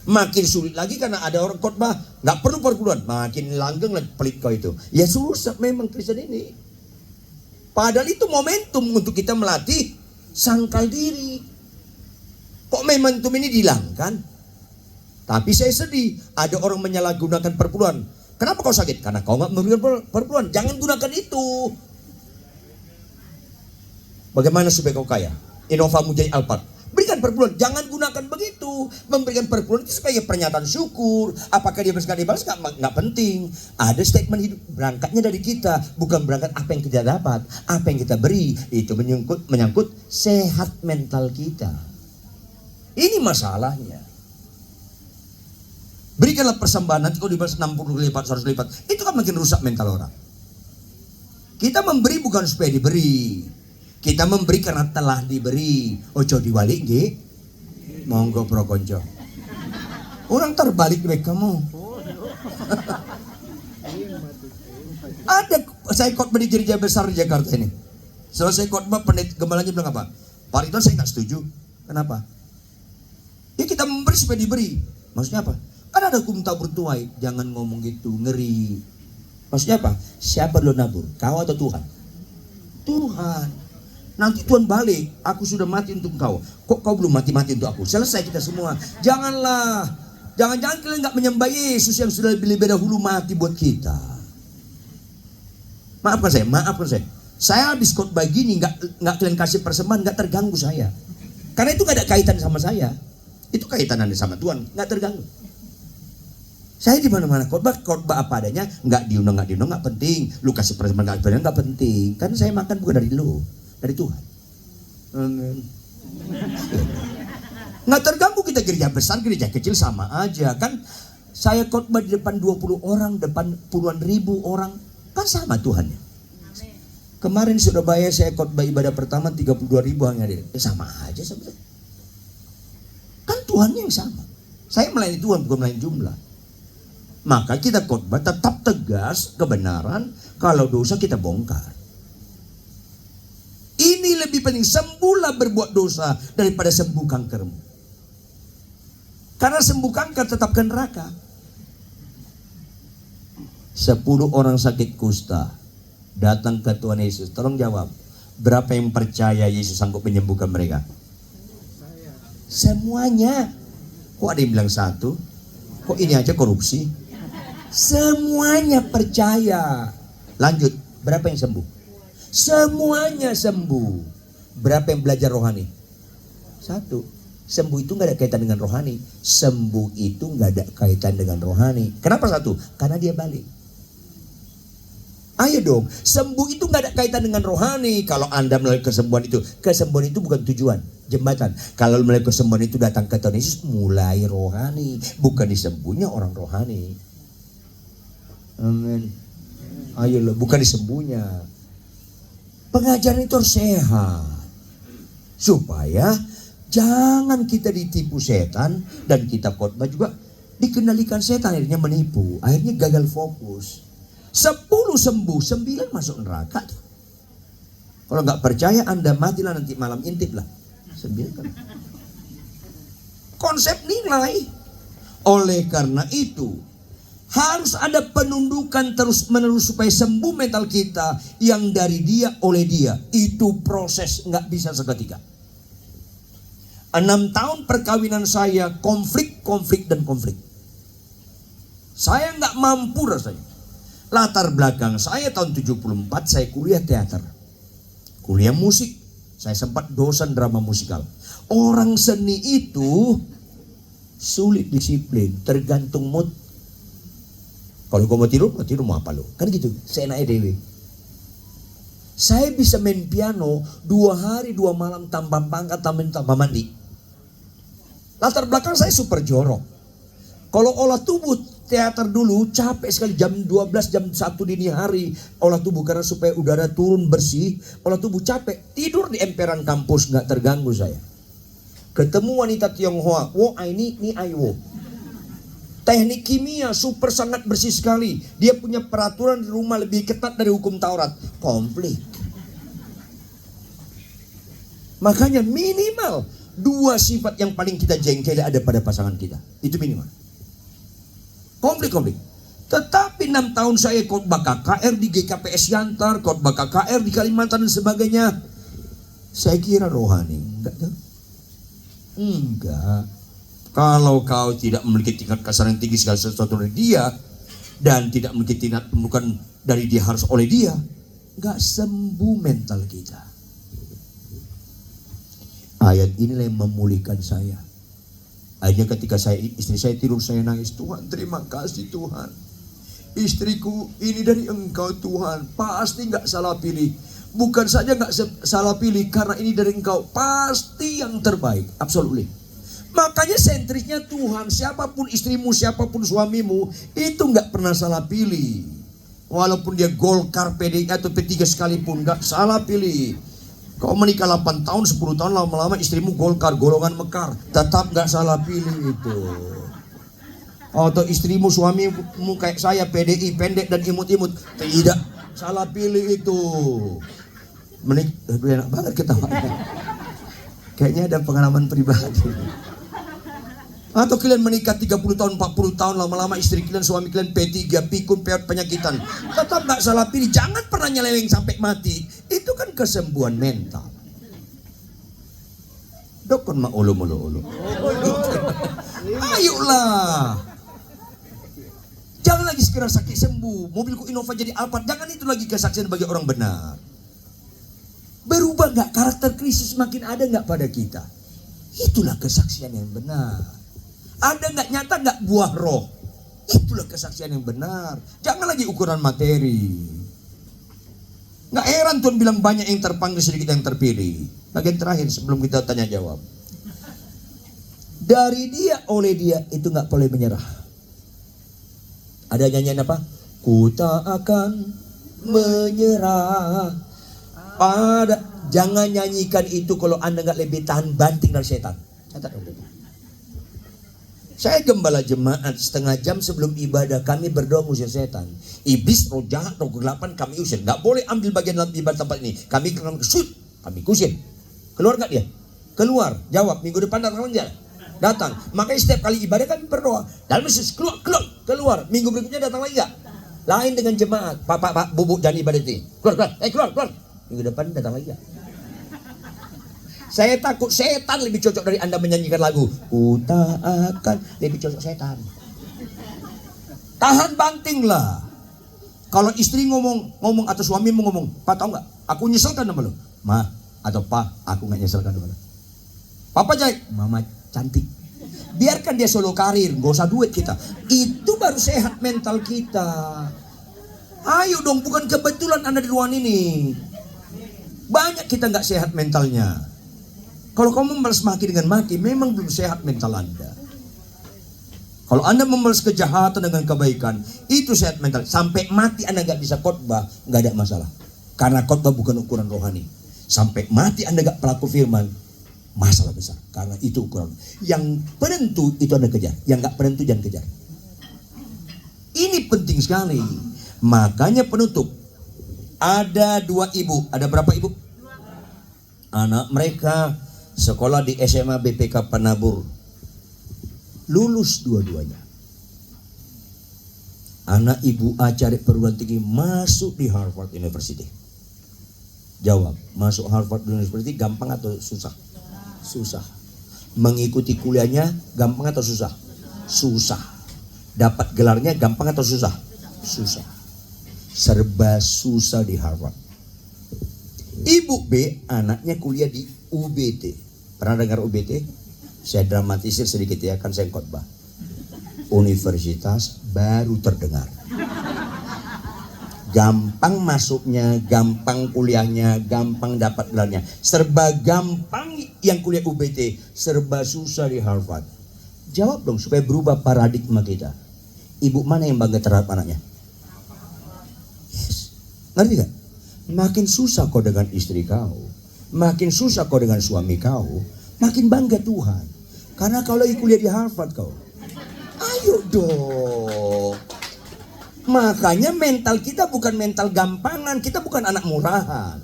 Makin sulit lagi karena ada orang khotbah nggak perlu perpuluhan, makin langgeng lagi pelit kau itu. Ya susah memang Kristen ini. Padahal itu momentum untuk kita melatih sangkal diri. Kok momentum ini dihilangkan? Tapi saya sedih, ada orang menyalahgunakan perpuluhan. Kenapa kau sakit? Karena kau nggak memberikan perpuluhan. Jangan gunakan itu. Bagaimana supaya kau kaya? Innovamu jadi Alphard. Berikan perpuluhan, jangan gunakan begitu. Memberikan perpuluhan itu sebagai pernyataan syukur. Apakah dia bersekali balas? Nggak penting. Ada statement hidup, berangkatnya dari kita, bukan berangkat apa yang kita dapat, apa yang kita beri. Itu menyangkut sehat mental kita. Ini masalahnya. Berikanlah persembahan, nanti kalau dibalas 60 lipat, 100 lipat, itu kan makin rusak mental orang. Kita memberi bukan supaya diberi. Kita memberi karena telah diberi. Ojo diwalik nggih. Monggo bro konco. Orang terbalik baik kamu. Ada saya khotbah di gereja besar di Jakarta ini. Selesai khotbah gembalanya bilang apa? Pak Ridwan saya nggak setuju. Kenapa? Ya kita memberi supaya diberi. Maksudnya apa? Kan ada hukum tabur tuai. Jangan ngomong gitu, ngeri. Maksudnya apa? Siapa dulu nabur? Kau atau Tuhan? Tuhan. Nanti Tuhan balik, aku sudah mati untuk kau. Kok kau belum mati-mati untuk aku? Selesai kita semua. Janganlah. Jangan-jangan kalian nggak menyembah Yesus yang sudah lebih dahulu mati buat kita. Maafkan saya. Saya habis khotbah gini nggak kalian kasih persembahan, nggak terganggu saya. Karena itu nggak ada kaitan sama saya. Itu kaitan sama Tuhan, nggak terganggu. Saya di mana-mana khotbah apa adanya, nggak diundang nggak penting. Lu kasih persembahan nggak penting. Karena saya makan bukan dari lu, dari Tuhan. Nggak terganggu kita gereja besar, gereja kecil sama aja kan. Saya khotbah di depan 20 orang, depan puluhan ribu orang, kan sama Tuhannya. Kemarin Surabaya saya khotbah ibadah pertama 32.000 hanya hadir. Sama aja sebenarnya. Kan Tuhannya yang sama. Saya melayani Tuhan bukan melayani jumlah. Maka kita khotbah tetap tegas kebenaran, kalau dosa kita bongkar. Ini lebih penting, sembuhlah berbuat dosa daripada sembuh kankermu. Karena sembuh kanker tetap ke neraka. 10 orang sakit kusta datang ke Tuhan Yesus. Tolong jawab, berapa yang percaya Yesus sanggup menyembuhkan mereka? Semuanya. Kok ada yang bilang satu? Kok ini aja korupsi? Semuanya percaya. Lanjut, berapa yang sembuh? Semuanya sembuh. Berapa yang belajar rohani? 1. Sembuh itu gak ada kaitan dengan rohani. Sembuh itu gak ada kaitan dengan rohani. Kenapa 1? Karena dia balik. Ayo dong, sembuh itu gak ada kaitan dengan rohani. Kalau Anda melalui kesembuhan itu bukan tujuan, jembatan. Kalau melalui kesembuhan itu datang ke Tuhan Yesus, mulai rohani. Bukan disembuhnya orang rohani. Amin. Ayolah, bukan disembuhnya. Pengajaran itu harus sehat. Supaya jangan kita ditipu setan, dan kita khotbah juga dikendalikan setan, akhirnya menipu, akhirnya gagal fokus. 10 sembuh, 9 masuk neraka. Kalau nggak percaya Anda matilah nanti malam, intip lah. 9 kan. Konsep nilai. Oleh karena itu harus ada penundukan terus menerus supaya sembuh mental kita, yang dari dia oleh dia. Itu proses, nggak bisa seketika. 6 tahun perkawinan saya konflik. Saya nggak mampu rasanya. Latar belakang saya tahun 74 saya kuliah teater, kuliah musik. Saya sempat dosen drama musikal. Orang seni itu sulit disiplin, tergantung mood. Kalau kau mau tidur mau apa lo? Kan gitu, seenaknya dewe. Saya bisa main piano 2 hari 2 malam tanpa pangkat, tanpa mandi. Latar belakang saya super jorok. Kalau olah tubuh teater dulu capek sekali, jam 12, jam 1 dini hari olah tubuh, karena supaya udara turun bersih, olah tubuh capek. Tidur di emperan kampus nggak terganggu saya. Ketemu wanita Tionghoa, wo ini aiwo. Teknik kimia super sangat bersih sekali. Dia punya peraturan di rumah lebih ketat dari hukum Taurat. Konflik. Makanya minimal 2 sifat yang paling kita jengkeli ada pada pasangan kita. Itu minimal. Konflik. Tetapi 6 tahun saya khotbah KKR di GKPS Yantar, khotbah KKR di Kalimantan dan sebagainya. Saya kira rohani. Enggak. Kalau kau tidak memiliki tingkat kasar yang tinggi segala sesuatu dari dia, dan tidak memiliki tingkat penundukan dari dia harus oleh dia, enggak sembuh mental kita. Ayat inilah yang memulihkan saya. Akhirnya ketika istri saya tidur, saya nangis. Tuhan, terima kasih Tuhan. Istriku ini dari Engkau Tuhan. Pasti gak salah pilih. Bukan saja gak salah pilih, karena ini dari Engkau. Pasti yang terbaik. Absolutely. Makanya sentrisnya Tuhan. Siapapun istrimu, siapapun suamimu, itu gak pernah salah pilih. Walaupun dia Golkar, PDI atau P3 sekalipun, gak salah pilih. Kau menikah 8 tahun, 10 tahun, lama-lama istrimu Golkar, golongan Mekar, tetap gak salah pilih itu. Atau istrimu, suamimu kayak saya, PDI, pendek dan imut-imut, tidak salah pilih itu. Aduh, enak banget ketawanya. Kayaknya ada pengalaman pribadi. Atau kalian menikah 30 tahun, 40 tahun, lama-lama istri kalian, suami kalian P3, pikun, penyakitan, tetap gak salah pilih. Jangan pernah nyeleweng sampai mati. Itu kan kesembuhan mental. Dokon mak ulu. Ayolah. Jangan lagi sekedar sakit sembuh, mobilku Innova jadi Alphard. Jangan itu lagi kesaksian bagi orang benar. Berubah gak karakter krisis makin ada gak pada kita? Itulah kesaksian yang benar. Ada gak nyata gak buah roh? Itulah kesaksian yang benar. Jangan lagi ukuran materi. Gak heran Tuhan bilang banyak yang terpanggil, sedikit yang terpilih. Bagian terakhir sebelum kita tanya jawab. Dari dia, oleh dia, itu gak boleh menyerah. Ada nyanyian apa? Ku tak akan menyerah pada. Jangan nyanyikan itu kalau Anda gak lebih tahan banting dari setan. Catat dulu. Saya gembala jemaat, setengah jam sebelum ibadah kami berdoa ngusir setan. Iblis, roh jahat, roh kegelapan kami usir. Gak boleh ambil bagian dalam ibadah tempat ini. Kami kami kusir. Keluar gak dia? Keluar. Jawab, minggu depan datang aja. Datang. Makanya setiap kali ibadah kami berdoa. Dalam Yesus keluar. Minggu berikutnya datang lagi gak? Lain dengan jemaat. Pak, bubuk jangan ibadah ini. Keluar. Minggu depan datang lagi gak? Saya takut setan lebih cocok dari Anda menyanyikan lagu. Ku tak akan, lebih cocok setan. Tahan bantinglah. Kalau istri ngomong atau suami mau ngomong, Pak tahu nggak? Aku nyeselkan sama lo. Ma atau Pak, aku nggak nyeselkan sama lo. Papa jelek, Mama cantik. Biarkan dia solo karir, gak usah duit kita. Itu baru sehat mental kita. Ayo dong, bukan kebetulan Anda di ruangan ini. Banyak kita nggak sehat mentalnya. Kalau kamu membalas maki dengan maki, memang belum sehat mental Anda. Kalau Anda membalas kejahatan dengan kebaikan, itu sehat mental. Sampai mati Anda nggak bisa khotbah, nggak ada masalah. Karena khotbah bukan ukuran rohani. Sampai mati Anda nggak pelaku firman, masalah besar. Karena itu ukuran. Yang penentu itu Anda kejar, yang nggak penentu jangan kejar. Ini penting sekali. Makanya penutup. Ada 2 ibu. Ada berapa ibu? Anak mereka sekolah di SMA BPK Penabur. Lulus dua-duanya. Anak ibu A cari perguruan tinggi, masuk di Harvard University. Jawab, masuk Harvard University gampang atau susah? Susah. Mengikuti kuliahnya gampang atau susah? Susah. Dapat gelarnya gampang atau susah? Susah. Serba susah di Harvard. Ibu B, anaknya kuliah di UBT. Pernah dengar UBT? Saya dramatisir sedikit ya, kan saya khotbah. Universitas baru terdengar. Gampang masuknya, gampang kuliahnya, gampang dapat gelarnya. Serba gampang yang kuliah UBT, serba susah di Harvard. Jawab dong supaya berubah paradigma kita. Ibu mana yang bangga terhadap anaknya? Yes. Ngerti gak? Makin susah kau dengan istri kau, makin susah kau dengan suami kau, makin bangga Tuhan. Karena kalau lagi kuliah di Harvard kau, ayo dong. Makanya mental kita bukan mental gampangan, kita bukan anak murahan,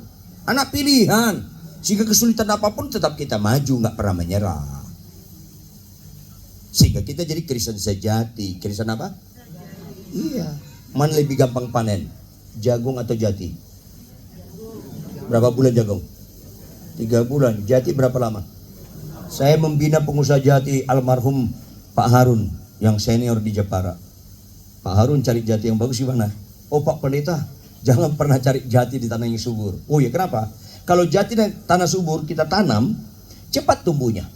anak pilihan. Sehingga kesulitan apapun tetap kita maju, nggak pernah menyerah. Sehingga kita jadi Kristen sejati. Kristen apa? Iya. Mana lebih gampang panen? Jagung atau jati? Berapa bulan jagung? 3 bulan. Jati berapa lama? Saya membina pengusaha jati almarhum Pak Harun yang senior di Jepara. Pak Harun cari jati yang bagus gimana? Oh Pak Pendeta, jangan pernah cari jati di tanah yang subur. Oh ya kenapa? Kalau jati dan tanah subur kita tanam, cepat tumbuhnya.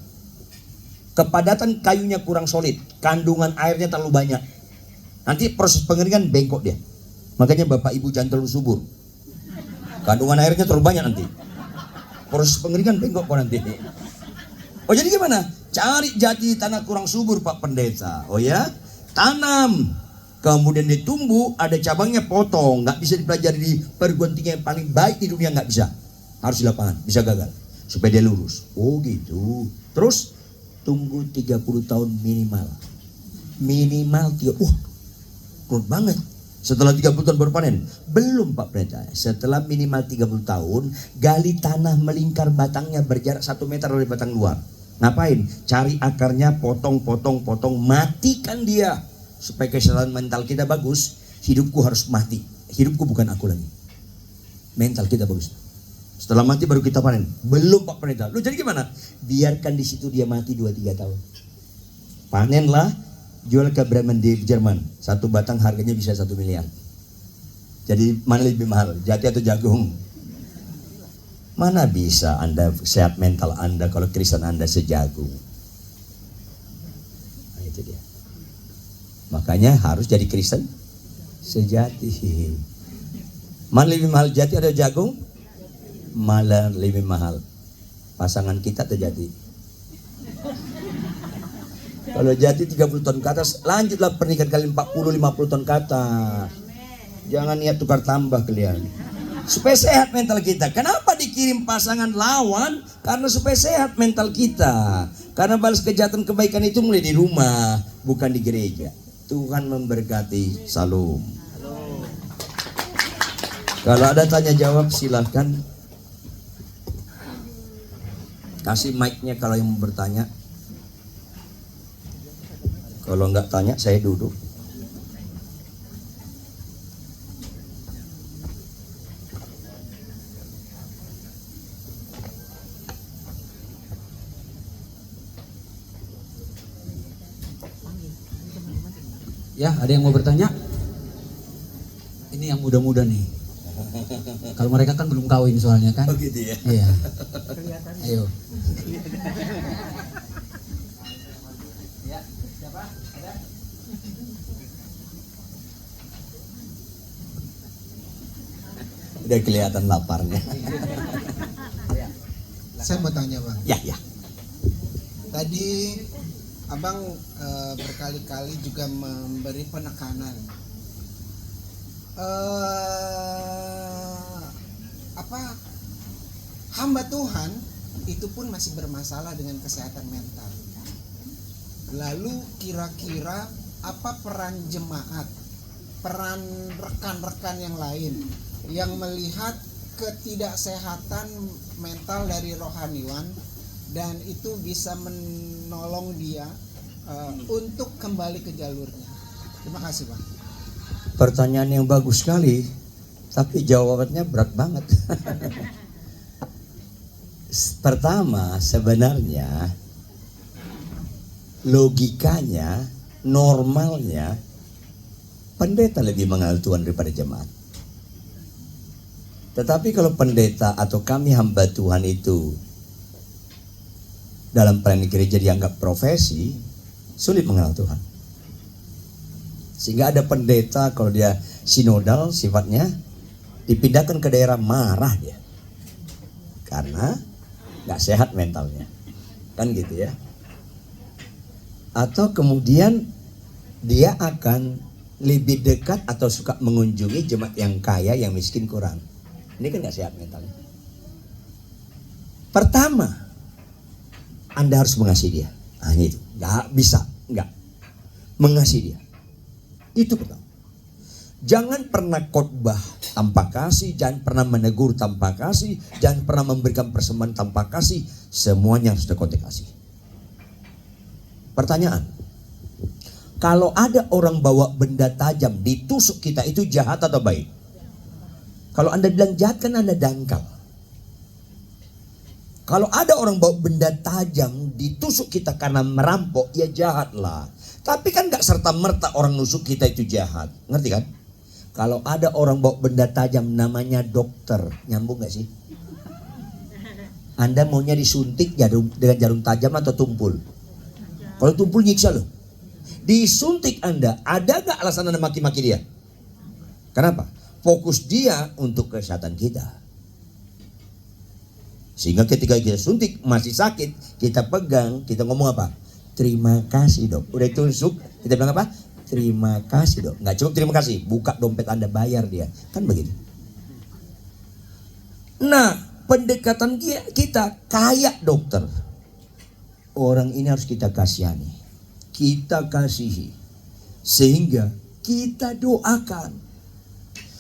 Kepadatan kayunya kurang solid, kandungan airnya terlalu banyak. Nanti proses pengeringan bengkok dia. Makanya Bapak Ibu jangan terlalu subur. Kandungan airnya terlalu banyak nanti. Proses pengeringan bengkok kok nanti. Oh jadi gimana? Cari jati tanah kurang subur Pak Pendeta. Oh ya, tanam. Kemudian ditumbuh, ada cabangnya potong. Nggak bisa dipelajari di perguruan tinggi yang paling baik di dunia, nggak bisa. Harus di lapangan, bisa gagal. Supaya dia lurus. Oh gitu. Terus tunggu 30 tahun minimal. Minimal 3. Kurang banget. Setelah 30 tahun baru panen? Belum Pak Pendeta. Setelah minimal 30 tahun, gali tanah melingkar batangnya berjarak 1 meter dari batang luar. Ngapain? Cari akarnya, potong, matikan dia. Supaya kesehatan mental kita bagus, hidupku harus mati. Hidupku bukan aku lagi. Mental kita bagus. Setelah mati baru kita panen. Belum Pak Pendeta. Lu jadi gimana? Biarkan di situ dia mati 2-3 tahun. Panenlah, jual ke Bremen di Jerman. 1 batang harganya bisa 1 miliar. Jadi mana lebih mahal? Jati atau jagung? Mana bisa Anda sehat mental Anda kalau Kristen Anda sejagung? Nah, itu dia. Makanya harus jadi Kristen sejati. Mana lebih mahal, jati atau jagung? Malah lebih mahal pasangan kita terjadi. Kalau jati 30 ton ke atas, lanjutlah pernikahan kalian 40-50 ton ke atas. Jangan niat tukar tambah kalian. Supaya sehat mental kita. Kenapa dikirim pasangan lawan? Karena supaya sehat mental kita. Karena balas kejahatan kebaikan itu mulai di rumah, bukan di gereja. Tuhan memberkati. Salam. Kalau ada tanya jawab silahkan. Kasih mic-nya kalau yang mau bertanya. Kalau nggak tanya saya duduk. Ya, ada yang mau bertanya? Ini yang muda-muda nih. Kalau mereka kan belum kawin soalnya kan? Oh gitu ya. Iya. Ayo. Udah kelihatan laparnya. Saya mau tanya Bang. Ya. Tadi Abang berkali-kali juga memberi penekanan. Hamba Tuhan itu pun masih bermasalah dengan kesehatan mental. Lalu kira-kira apa peran jemaat, peran rekan-rekan yang lain yang melihat ketidaksehatan mental dari rohaniwan dan itu bisa menolong dia untuk kembali ke jalurnya. Terima kasih, Bang. Pertanyaan yang bagus sekali, tapi jawabannya berat banget. Pertama, sebenarnya logikanya, normalnya pendeta lebih mengenal Tuhan daripada jemaat. Tetapi kalau pendeta atau kami hamba Tuhan itu dalam pelayanan gereja dianggap profesi, sulit mengenal Tuhan. Sehingga ada pendeta kalau dia sinodal sifatnya, dipindahkan ke daerah marah dia. Karena gak sehat mentalnya. Kan gitu ya. Atau kemudian dia akan lebih dekat atau suka mengunjungi jemaat yang kaya, yang miskin kurang. Ini kan gak sehat mentalnya. Pertama, Anda harus mengasihi dia. Nah itu, gak bisa, gak. Mengasihi dia. Itu pertama. Jangan pernah khotbah tanpa kasih, jangan pernah menegur tanpa kasih, jangan pernah memberikan persembahan tanpa kasih. Semuanya harus ada konteks kasih. Pertanyaan, kalau ada orang bawa benda tajam ditusuk kita, itu jahat atau baik? Kalau Anda bilang jahat kan Anda dangkal. Kalau ada orang bawa benda tajam ditusuk kita karena merampok, ya jahat lah. Tapi kan gak serta-merta orang nusuk kita itu jahat. Ngerti kan? Kalau ada orang bawa benda tajam namanya dokter, nyambung gak sih? Anda maunya disuntik dengan jarum tajam atau tumpul? Kalau tumpul nyiksa loh. Disuntik Anda, ada gak alasan Anda maki-maki dia? Kenapa? Fokus dia untuk kesehatan kita. Sehingga ketika kita suntik masih sakit, kita pegang, kita ngomong apa? Terima kasih dok. Udah ditusuk, kita bilang apa? Terima kasih dok. Nggak cukup terima kasih, buka dompet Anda, bayar dia. Kan begitu. Nah, pendekatan kita kayak dokter. Orang ini harus kita kasihani, kita kasihi, sehingga kita doakan.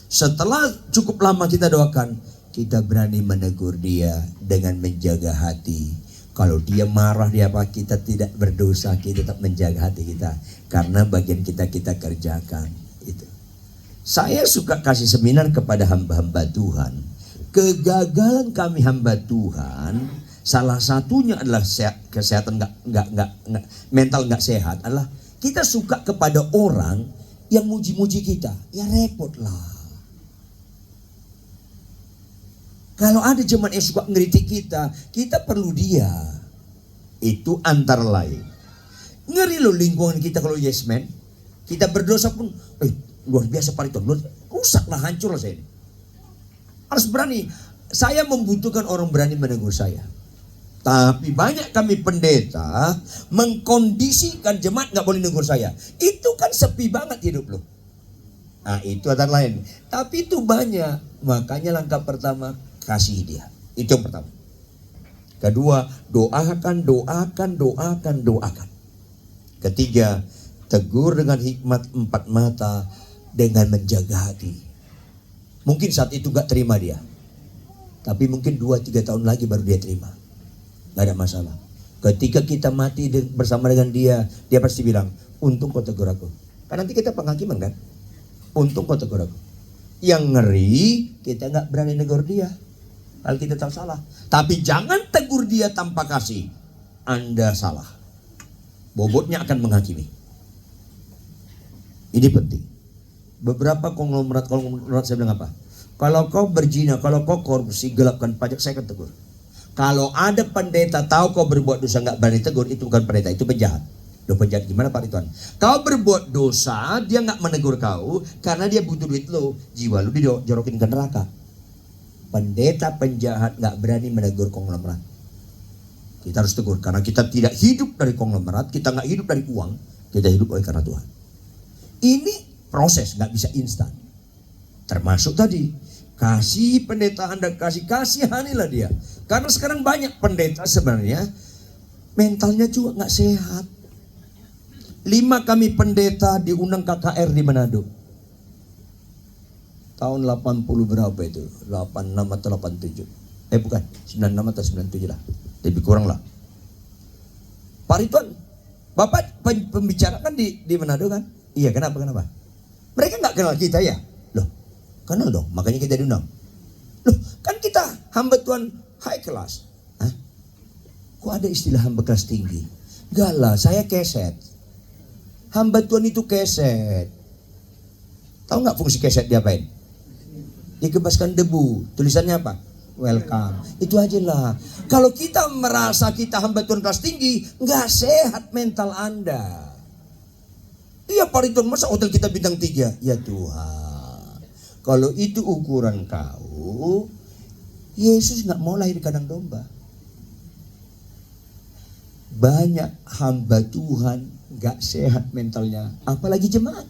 Setelah cukup lama kita doakan, kita berani menegur dia dengan menjaga hati. Kalau dia marah, dia apa, kita tidak berdosa, kita tetap menjaga hati kita. Karena bagian kita kerjakan. Itu. Saya suka kasih seminar kepada hamba-hamba Tuhan. Kegagalan kami hamba Tuhan, salah satunya adalah kesehatan mental nggak sehat, adalah kita suka kepada orang yang muji-muji kita. Ya repot lah. Kalau ada jemaat yang suka ngeritik kita perlu dia. Itu antara lain. Ngeri loh lingkungan kita kalau yes man. Kita berdosa pun, luar biasa Pak Rito, rusak lah, hancur lah saya ini. Harus berani. Saya membutuhkan orang berani menegur saya. Tapi banyak kami pendeta mengkondisikan jemaat gak boleh negur saya. Itu kan sepi banget hidup loh. Nah itu antara lain. Tapi itu banyak. Makanya langkah pertama, kasih dia. Itu yang pertama. Kedua, doakan. Ketiga, tegur dengan hikmat 4 mata dengan menjaga hati. Mungkin saat itu gak terima dia. Tapi mungkin 2-3 tahun lagi baru dia terima. Gak ada masalah. Ketika kita mati bersama dengan dia, dia pasti bilang, untung kau tegur aku. Kan nanti kita penghakiman kan? Untung kau tegur aku. Yang ngeri, kita gak berani negur dia. Kalau kita tahu salah. Tapi jangan tegur dia tanpa kasih. Anda salah. Bobotnya akan menghakimi. Ini penting. Beberapa konglomerat saya bilang apa? Kalau kau berzina, kalau kau korupsi, gelapkan pajak, saya akan tegur. Kalau ada pendeta tahu kau berbuat dosa nggak berani tegur, itu bukan pendeta, itu penjahat. Loh penjahat gimana Pak Rituan? Kau berbuat dosa, dia nggak menegur kau karena dia butuh duit lo, jiwa lo dijorokin ke neraka. Pendeta penjahat nggak berani menegur konglomerat. Kita harus tegur karena kita tidak hidup dari konglomerat, kita nggak hidup dari uang, kita hidup oleh karena Tuhan. Ini proses, nggak bisa instan. Termasuk tadi kasih pendeta Anda, kasihanilah dia. Karena sekarang banyak pendeta sebenarnya mentalnya juga nggak sehat. 5 kami pendeta diundang KKR di Manado. Tahun 80 berapa itu? 86 atau 87. Bukan, 96 atau 97 lah. Lebih kurang lah. Pak Ridwan, Bapak pembicara kan di Manado kan? Iya, kenapa? Mereka nggak kenal kita ya? Loh, kenal dong, makanya kita diundang. Loh, kan kita hamba Tuhan high class. Hah? Kok ada istilah hamba kelas tinggi? Gak lah, saya keset. Hamba Tuhan itu keset. Tahu nggak fungsi keset diapain? Dikebaskan debu. Tulisannya apa? Welcome. Itu aja lah. Kalau kita merasa kita hamba Tuhan kelas tinggi, nggak sehat mental Anda. Iya Pak Ridwan, masa hotel kita bintang 3? Ya Tuhan, kalau itu ukuran kau, Yesus nggak mau lahir di kandang domba. Banyak hamba Tuhan nggak sehat mentalnya, apalagi jemaat.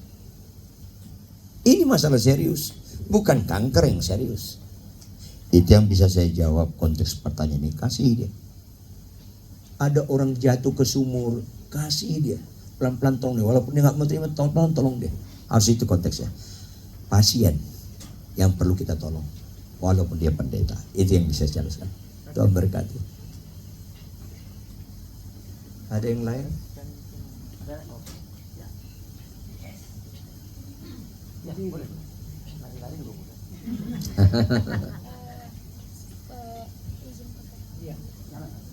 Ini masalah serius, bukan kanker yang serius. Itu yang bisa saya jawab konteks pertanyaan ini. Kasih dia. Ada orang jatuh ke sumur, kasih dia. Pelan-pelan tolong dia. Walaupun dia nggak mau terima, pelan-pelan tolong dia. Harus itu konteksnya. Pasien yang perlu kita tolong, walaupun dia pendeta. Itu yang bisa saya jelaskan. Tuhan berkati. Ada yang lain?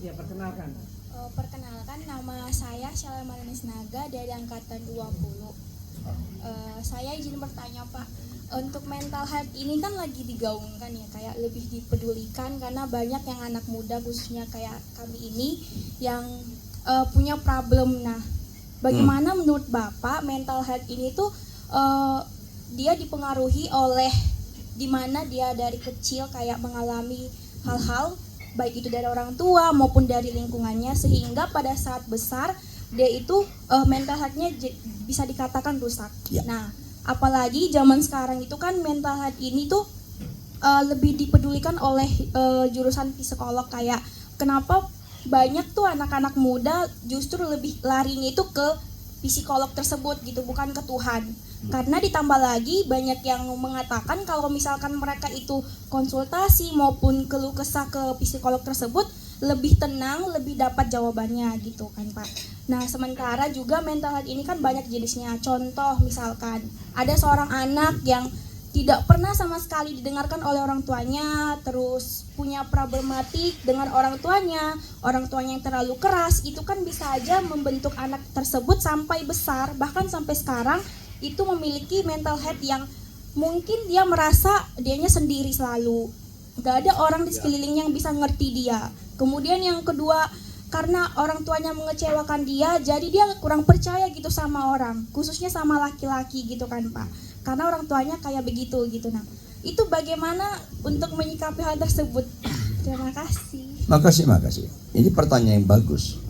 Ya, perkenalkan. Perkenalkan, nama saya Shalom Manis Naga dari angkatan 20. Saya izin bertanya Pak, untuk mental health ini kan lagi digaungkan ya, kayak lebih dipedulikan karena banyak yang anak muda khususnya kayak kami ini yang punya problem. Nah, bagaimana menurut Bapak mental health ini tuh dia dipengaruhi oleh dimana dia dari kecil kayak mengalami hal-hal baik itu dari orang tua maupun dari lingkungannya, sehingga pada saat besar dia itu mental health-nya bisa dikatakan rusak. Ya. Nah, apalagi zaman sekarang itu kan mental health ini tuh lebih dipedulikan oleh jurusan psikolog. Kayak kenapa banyak tuh anak-anak muda justru lebih larinya itu ke psikolog tersebut gitu, bukan ke Tuhan. Karena ditambah lagi banyak yang mengatakan kalau misalkan mereka itu konsultasi maupun keluh kesah ke psikolog tersebut lebih tenang, lebih dapat jawabannya gitu kan Pak. Nah, sementara juga mental health ini kan banyak jenisnya. Contoh misalkan ada seorang anak yang tidak pernah sama sekali didengarkan oleh orang tuanya, terus punya problematik dengan orang tuanya yang terlalu keras, itu kan bisa aja membentuk anak tersebut sampai besar, bahkan sampai sekarang itu memiliki mental health yang mungkin dia merasa dianya sendiri selalu, gak ada orang di sekelilingnya yang bisa ngerti dia. Kemudian yang kedua, karena orang tuanya mengecewakan dia, jadi dia kurang percaya gitu sama orang, khususnya sama laki-laki gitu kan Pak, karena orang tuanya kayak begitu gitu. Nah, itu bagaimana untuk menyikapi hal tersebut? Terima kasih. Makasih. Ini pertanyaan yang bagus.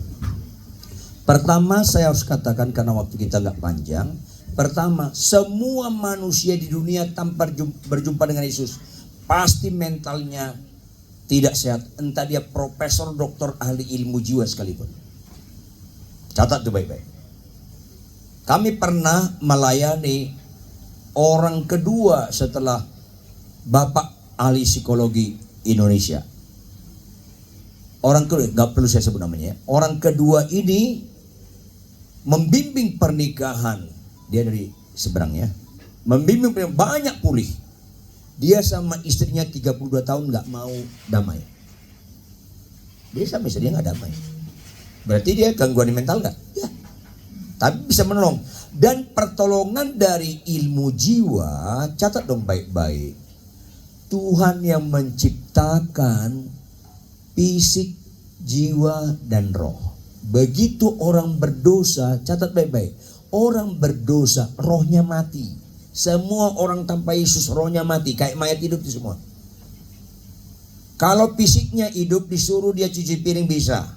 Pertama saya harus katakan karena waktu kita nggak panjang. Pertama, semua manusia di dunia tanpa berjumpa dengan Yesus pasti mentalnya tidak sehat. Entah dia profesor, doktor, ahli ilmu jiwa sekalipun. Catat itu baik-baik. Kami pernah melayani orang kedua setelah Bapak ahli psikologi Indonesia. Orang kedua, gak perlu saya sebut namanya ya. Orang kedua ini membimbing pernikahan. Dia dari seberang ya. Membimbing banyak pulih. Dia sama istrinya 32 tahun gak mau damai. Dia sama istrinya gak damai. Berarti dia gangguan mental gak? Ya. Tapi bisa menolong. Dan pertolongan dari ilmu jiwa, catat dong baik-baik. Tuhan yang menciptakan fisik, jiwa, dan roh. Begitu orang berdosa, catat baik-baik. Orang berdosa, rohnya mati. Semua orang tanpa Yesus rohnya mati, kayak mayat hidup itu semua. Kalau fisiknya hidup, disuruh dia cuci piring bisa.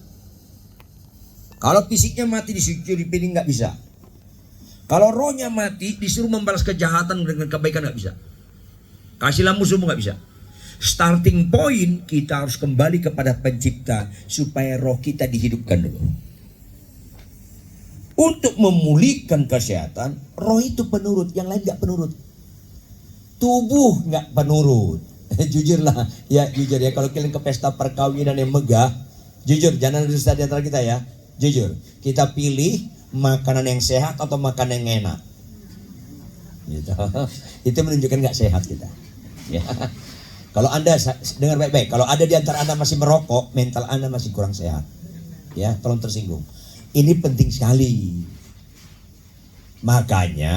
Kalau fisiknya mati disuruh dipilih nggak bisa. Kalau rohnya mati disuruh membalas kejahatan dengan kebaikan nggak bisa. Kasihlah musuhmu nggak bisa. Starting point kita harus kembali kepada pencipta supaya roh kita dihidupkan dulu. Untuk memulihkan kesehatan, roh itu penurut, yang lain nggak penurut. Tubuh nggak penurut. Jujurlah, ya jujur ya, kalau kalian ke pesta perkawinan yang megah, jujur jangan dusta di antara kita ya. Jujur, kita pilih makanan yang sehat atau makanan yang enak. Gitu. Itu menunjukkan nggak sehat kita. Ya. Kalau Anda dengar baik-baik, kalau ada di antara Anda masih merokok, mental Anda masih kurang sehat. Ya, tolong tersinggung. Ini penting sekali. Makanya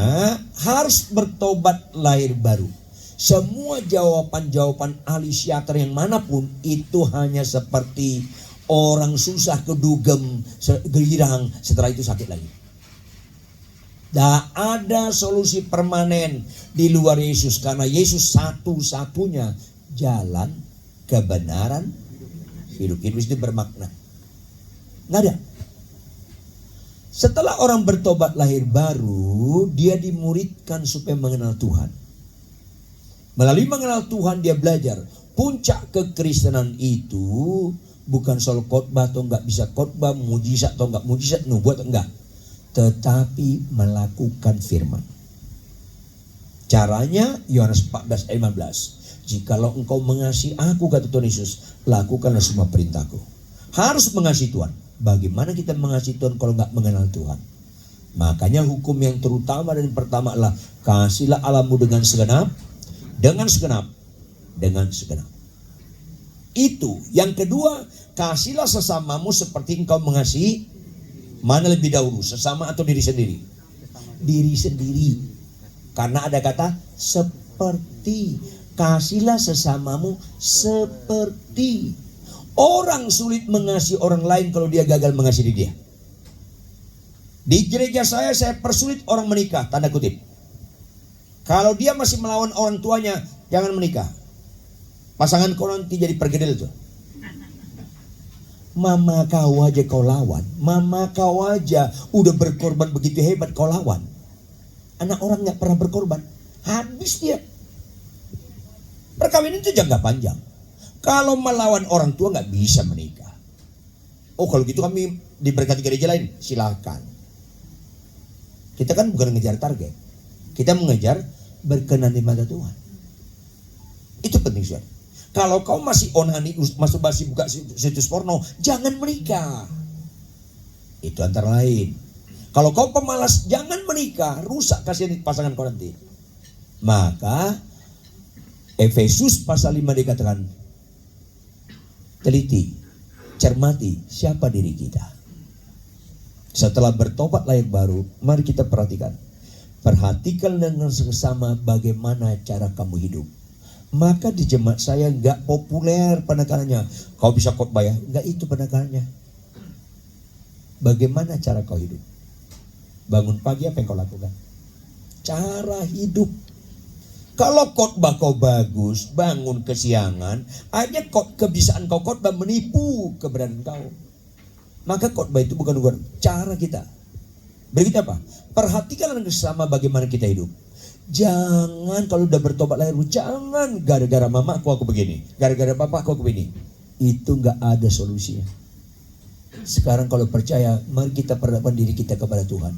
harus bertobat lahir baru. Semua jawaban-jawaban ahli psikiater yang manapun itu hanya seperti orang susah kedugem, girang, setelah itu sakit lagi. Tidak ada solusi permanen di luar Yesus, karena Yesus satu-satunya jalan, kebenaran, hidup. Hidup itu bermakna. Nggak ada. Setelah orang bertobat lahir baru, dia dimuridkan supaya mengenal Tuhan. Melalui mengenal Tuhan dia belajar. Puncak kekristenan itu bukan soal khotbah atau nggak bisa khotbah, mujizat atau nggak mujizat, nubuat atau enggak, tetapi melakukan firman. Caranya Yohanes 14 ayat 15. Jikalau engkau mengasihi aku, kata Tuhan Yesus, lakukanlah semua perintahku. Harus mengasihi Tuhan. Bagaimana kita mengasihi Tuhan kalau nggak mengenal Tuhan? Makanya hukum yang terutama dan pertama adalah kasihlah Allahmu dengan segenap, dengan segenap, dengan segenap. Itu. Yang kedua, kasihlah sesamamu seperti engkau mengasihi. Mana lebih dahulu, sesama atau diri sendiri? Diri sendiri. Karena ada kata seperti. Kasihlah sesamamu seperti. Orang sulit mengasihi orang lain kalau dia gagal mengasihi dia. Di gereja saya persulit orang menikah, tanda kutip. Kalau dia masih melawan orang tuanya, jangan menikah. Pasangan kau nanti jadi pergedel tuh. Mama kau aja kau lawan. Mama kau aja udah berkorban begitu hebat kau lawan. Anak orang gak pernah berkorban, habis dia. Perkawinan itu jangka panjang. Kalau melawan orang tua gak bisa menikah. Oh kalau gitu kami diberkati gereja lain, silakan. Kita kan bukan mengejar target. Kita mengejar berkenan di mata Tuhan. Itu penting sekali. Kalau kau masih onani, masturbasi, buka situs porno, jangan menikah. Itu antara lain. Kalau kau pemalas, jangan menikah. Rusak kasihan pasangan kau nanti. Maka Efesus pasal 5 dikatakan, teliti, cermati siapa diri kita. Setelah bertobat lahir baru, mari kita perhatikan. Perhatikan dengan sesama bagaimana cara kamu hidup. Maka di jemaat saya nggak populer penekanannya. Kau bisa khotbah ya? Nggak itu penekanannya. Bagaimana cara kau hidup? Bangun pagi apa yang kau lakukan? Cara hidup. Kalau khotbah kau bagus, bangun kesiangan, aja kebiasaan kau khotbah menipu keberadaan kau. Maka khotbah itu bukan cara kita. Berikutnya apa? Perhatikan dengan sesama bagaimana kita hidup. Jangan kalau udah bertobat lahir, jangan gara-gara mamaku aku begini, gara-gara bapakku aku begini. Itu nggak ada solusinya. Sekarang kalau percaya, mari kita perhadapkan diri kita kepada Tuhan.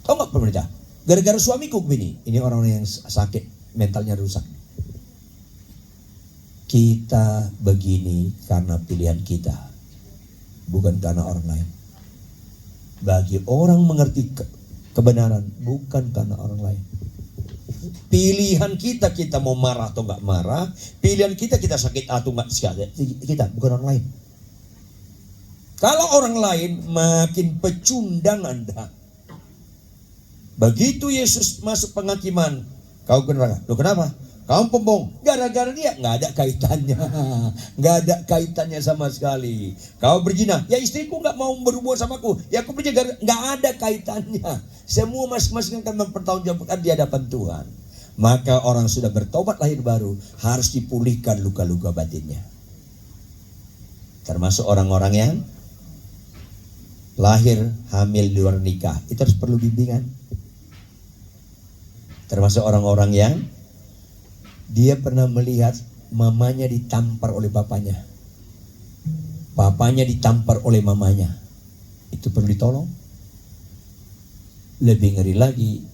Tahu nggak pemerintah? Gara-gara suamiku begini, ini orang-orang yang sakit, mentalnya rusak. Kita begini karena pilihan kita, bukan karena orang lain. Bagi orang mengerti kebenaran, bukan karena orang lain. Pilihan kita mau marah atau nggak marah, pilihan kita sakit atau nggak sakit, kita bukan orang lain. Kalau orang lain makin pecundang Anda. Begitu Yesus masuk penghakiman, kau ke neraka. Loh kenapa? Kamu pembohong. Gara-gara dia, nggak ada kaitannya, nggak ada kaitannya sama sekali. Kau berzina, ya istriku nggak mau berhubungan sama aku, ya aku berzina, nggak ada kaitannya. Semua masing-masing akan mempertanggungjawabkan di hadapan Tuhan. Maka orang sudah bertobat lahir baru harus dipulihkan luka-luka batinnya. Termasuk orang-orang yang lahir, hamil di luar nikah, itu harus perlu bimbingan. Termasuk orang-orang yang dia pernah melihat mamanya ditampar oleh bapaknya, papanya ditampar oleh mamanya, itu perlu ditolong. Lebih ngeri lagi,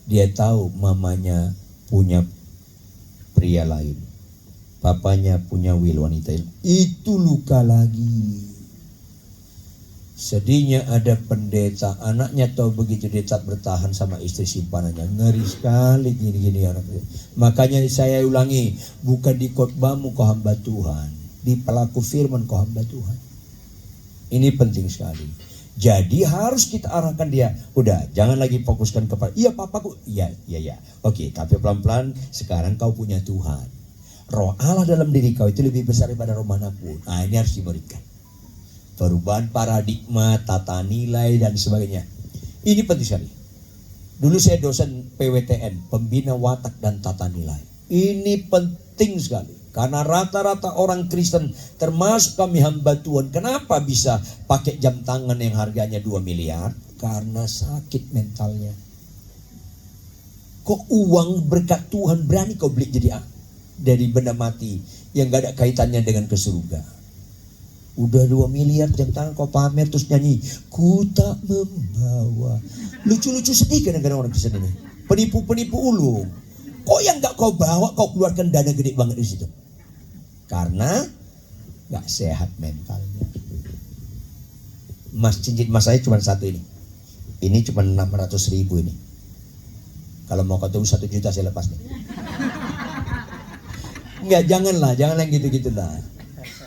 dia tahu mamanya punya pria lain, papanya punya wanita lain, itu luka lagi. Sedihnya ada pendeta, anaknya tahu begitu dia tak bertahan sama istri simpanannya. Ngeri sekali gini-gini anaknya. Makanya saya ulangi, bukan di khotbahmu kau hamba Tuhan, di pelaku firman kau hamba Tuhan. Ini penting sekali. Jadi harus kita arahkan dia. Udah, jangan lagi fokuskan kepada iya papaku, iya. Oke, tapi pelan-pelan sekarang kau punya Tuhan. Roh Allah dalam diri kau itu lebih besar daripada roh manapun. Nah, ini harus dimuridkan. Perubahan paradigma, tata nilai dan sebagainya. Ini penting sekali. Dulu saya dosen PWTN, pembina watak dan tata nilai. Ini penting sekali. Karena rata-rata orang Kristen, termasuk kami hamba Tuhan, kenapa bisa pakai jam tangan yang harganya 2 miliar? Karena sakit mentalnya. Kok uang berkat Tuhan berani kau beli jadi dari benda mati yang gak ada kaitannya dengan ke surga? Udah 2 miliar jam tangan kau pamer terus nyanyi ku tak membawa. Lucu-lucu sedih kadang-kadang orang Kristen ini. Penipu-penipu ulung. Kok yang gak kau bawa kau keluarkan dana gede banget di situ? Karena gak sehat mentalnya. Cincin emas saya cuma satu ini. Ini cuma 600.000 ini. Kalau mau kau tahu 1 juta saya lepas nih. Enggak, jangan yang gitu-gitu lah.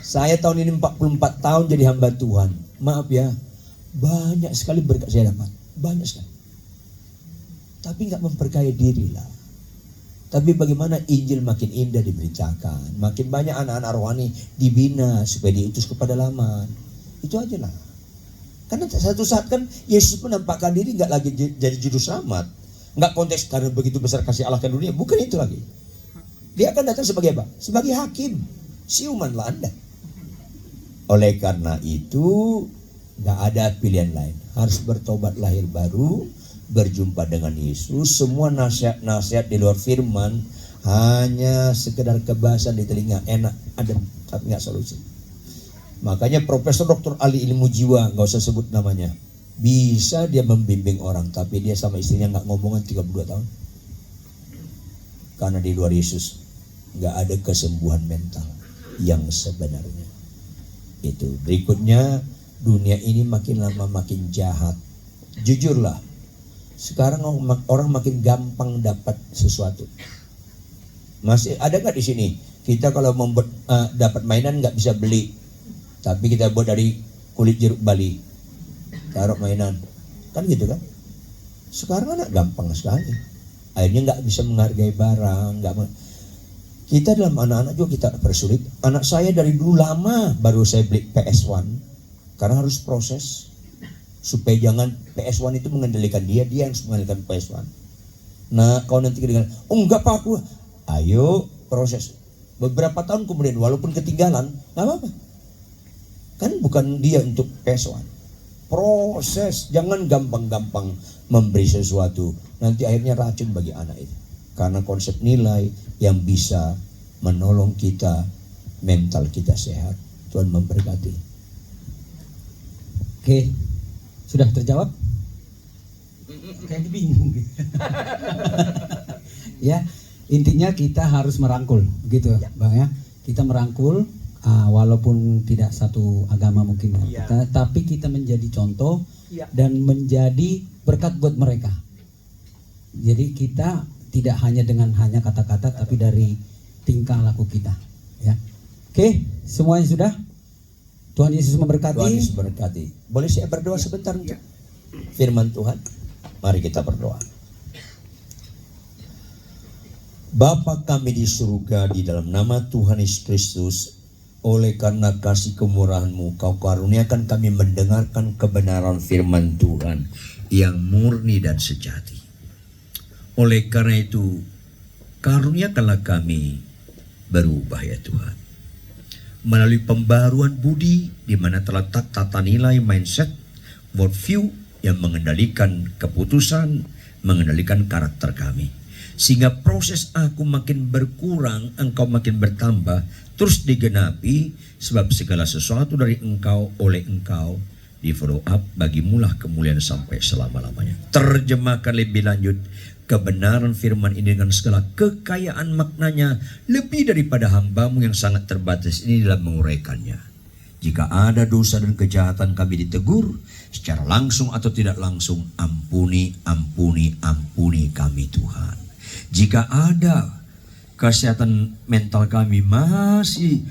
Saya tahun ini 44 tahun jadi hamba Tuhan. Maaf ya, banyak sekali berkat saya dapat. Banyak sekali. Tapi gak memperkaya diri lah. Tapi bagaimana Injil makin indah diberitakan. Makin banyak anak-anak rohani dibina supaya diutus kepada laman. Itu aja lah. Karena satu saat kan Yesus menampakkan diri gak lagi jadi juru selamat. Gak konteks karena begitu besar kasih Allah ke dunia. Bukan itu lagi. Dia akan datang sebagai apa? Sebagai hakim. Siumanlah Anda. Oleh karena itu gak ada pilihan lain. Harus bertobat lahir baru, berjumpa dengan Yesus. Semua nasihat-nasihat di luar firman hanya sekedar kebahasan di telinga, enak, adem, tapi gak solusi. Makanya Profesor Dr. Ali ilmu jiwa, gak usah sebut namanya, bisa dia membimbing orang, tapi dia sama istrinya gak ngomongan 32 tahun. Karena di luar Yesus gak ada kesembuhan mental yang sebenarnya. Itu berikutnya, dunia ini makin lama makin jahat. Jujurlah, sekarang orang makin gampang dapat sesuatu. Masih ada nggak di sini? Kita kalau membuat dapat mainan nggak bisa beli, tapi kita buat dari kulit jeruk Bali, taruh mainan, kan gitu kan? Sekarang anak gampang sekali. Akhirnya nggak bisa menghargai barang, Kita dalam anak-anak juga kita persulit. Anak saya dari dulu lama baru saya beli PS1. Karena harus proses. Supaya jangan PS1 itu mengendalikan dia harus mengendalikan PS1. Nah, kalau nanti dengan, oh enggak Pak aku. Ayo proses. Beberapa tahun kemudian walaupun ketinggalan, gak apa-apa. Kan bukan dia untuk PS1. Proses, jangan gampang-gampang memberi sesuatu. Nanti akhirnya racun bagi anak itu. Karena konsep nilai yang bisa menolong kita, mental kita sehat. Tuhan memberkati. Oke, sudah terjawab? Kayak bingung. Ya, intinya kita harus merangkul, begitu Bang ya. Kita merangkul, walaupun tidak satu agama mungkin kita, tapi kita menjadi contoh dan menjadi berkat buat mereka. Jadi kita tidak hanya dengan kata-kata, tapi dari tingkah laku kita. Ya, oke, semuanya sudah. Tuhan Yesus memberkati. Tuhan Yesus memberkati. Boleh saya berdoa sebentar untuk firman Tuhan? Mari kita berdoa. Bapa kami di surga, di dalam nama Tuhan Yesus Kristus, oleh karena kasih kemurahan-Mu, Kau karuniakan kami mendengarkan kebenaran firman Tuhan yang murni dan sejati. Oleh karena itu, karuniakanlah kami berubah ya Tuhan. Melalui pembaruan budi di mana terletak tata nilai mindset, worldview yang mengendalikan keputusan, mengendalikan karakter kami. Sehingga proses aku makin berkurang, engkau makin bertambah, terus digenapi, sebab segala sesuatu dari engkau, oleh engkau, di follow up, bagimulah kemuliaan sampai selama-lamanya. Terjemahkan lebih lanjut, kebenaran firman ini dengan segala kekayaan maknanya, lebih daripada hambamu yang sangat terbatas ini dalam menguraikannya. Jika ada dosa dan kejahatan kami ditegur, secara langsung atau tidak langsung, ampuni, ampuni, ampuni kami Tuhan. Jika ada kesehatan mental kami masih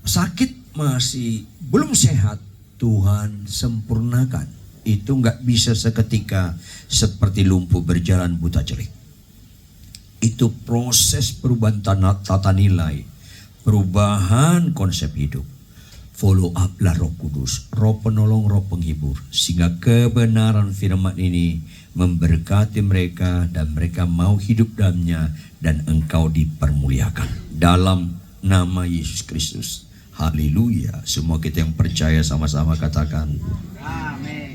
sakit, masih belum sehat, Tuhan sempurnakan. Itu nggak bisa seketika seperti lumpuh berjalan buta jelek. Itu proses perubahan tata nilai, perubahan konsep hidup. Follow up lah Roh Kudus, Roh penolong, Roh penghibur, sehingga kebenaran firman ini memberkati mereka dan mereka mau hidup dalamnya dan engkau dipermuliakan dalam nama Yesus Kristus. Haleluya. Semua kita yang percaya sama-sama katakan Amin.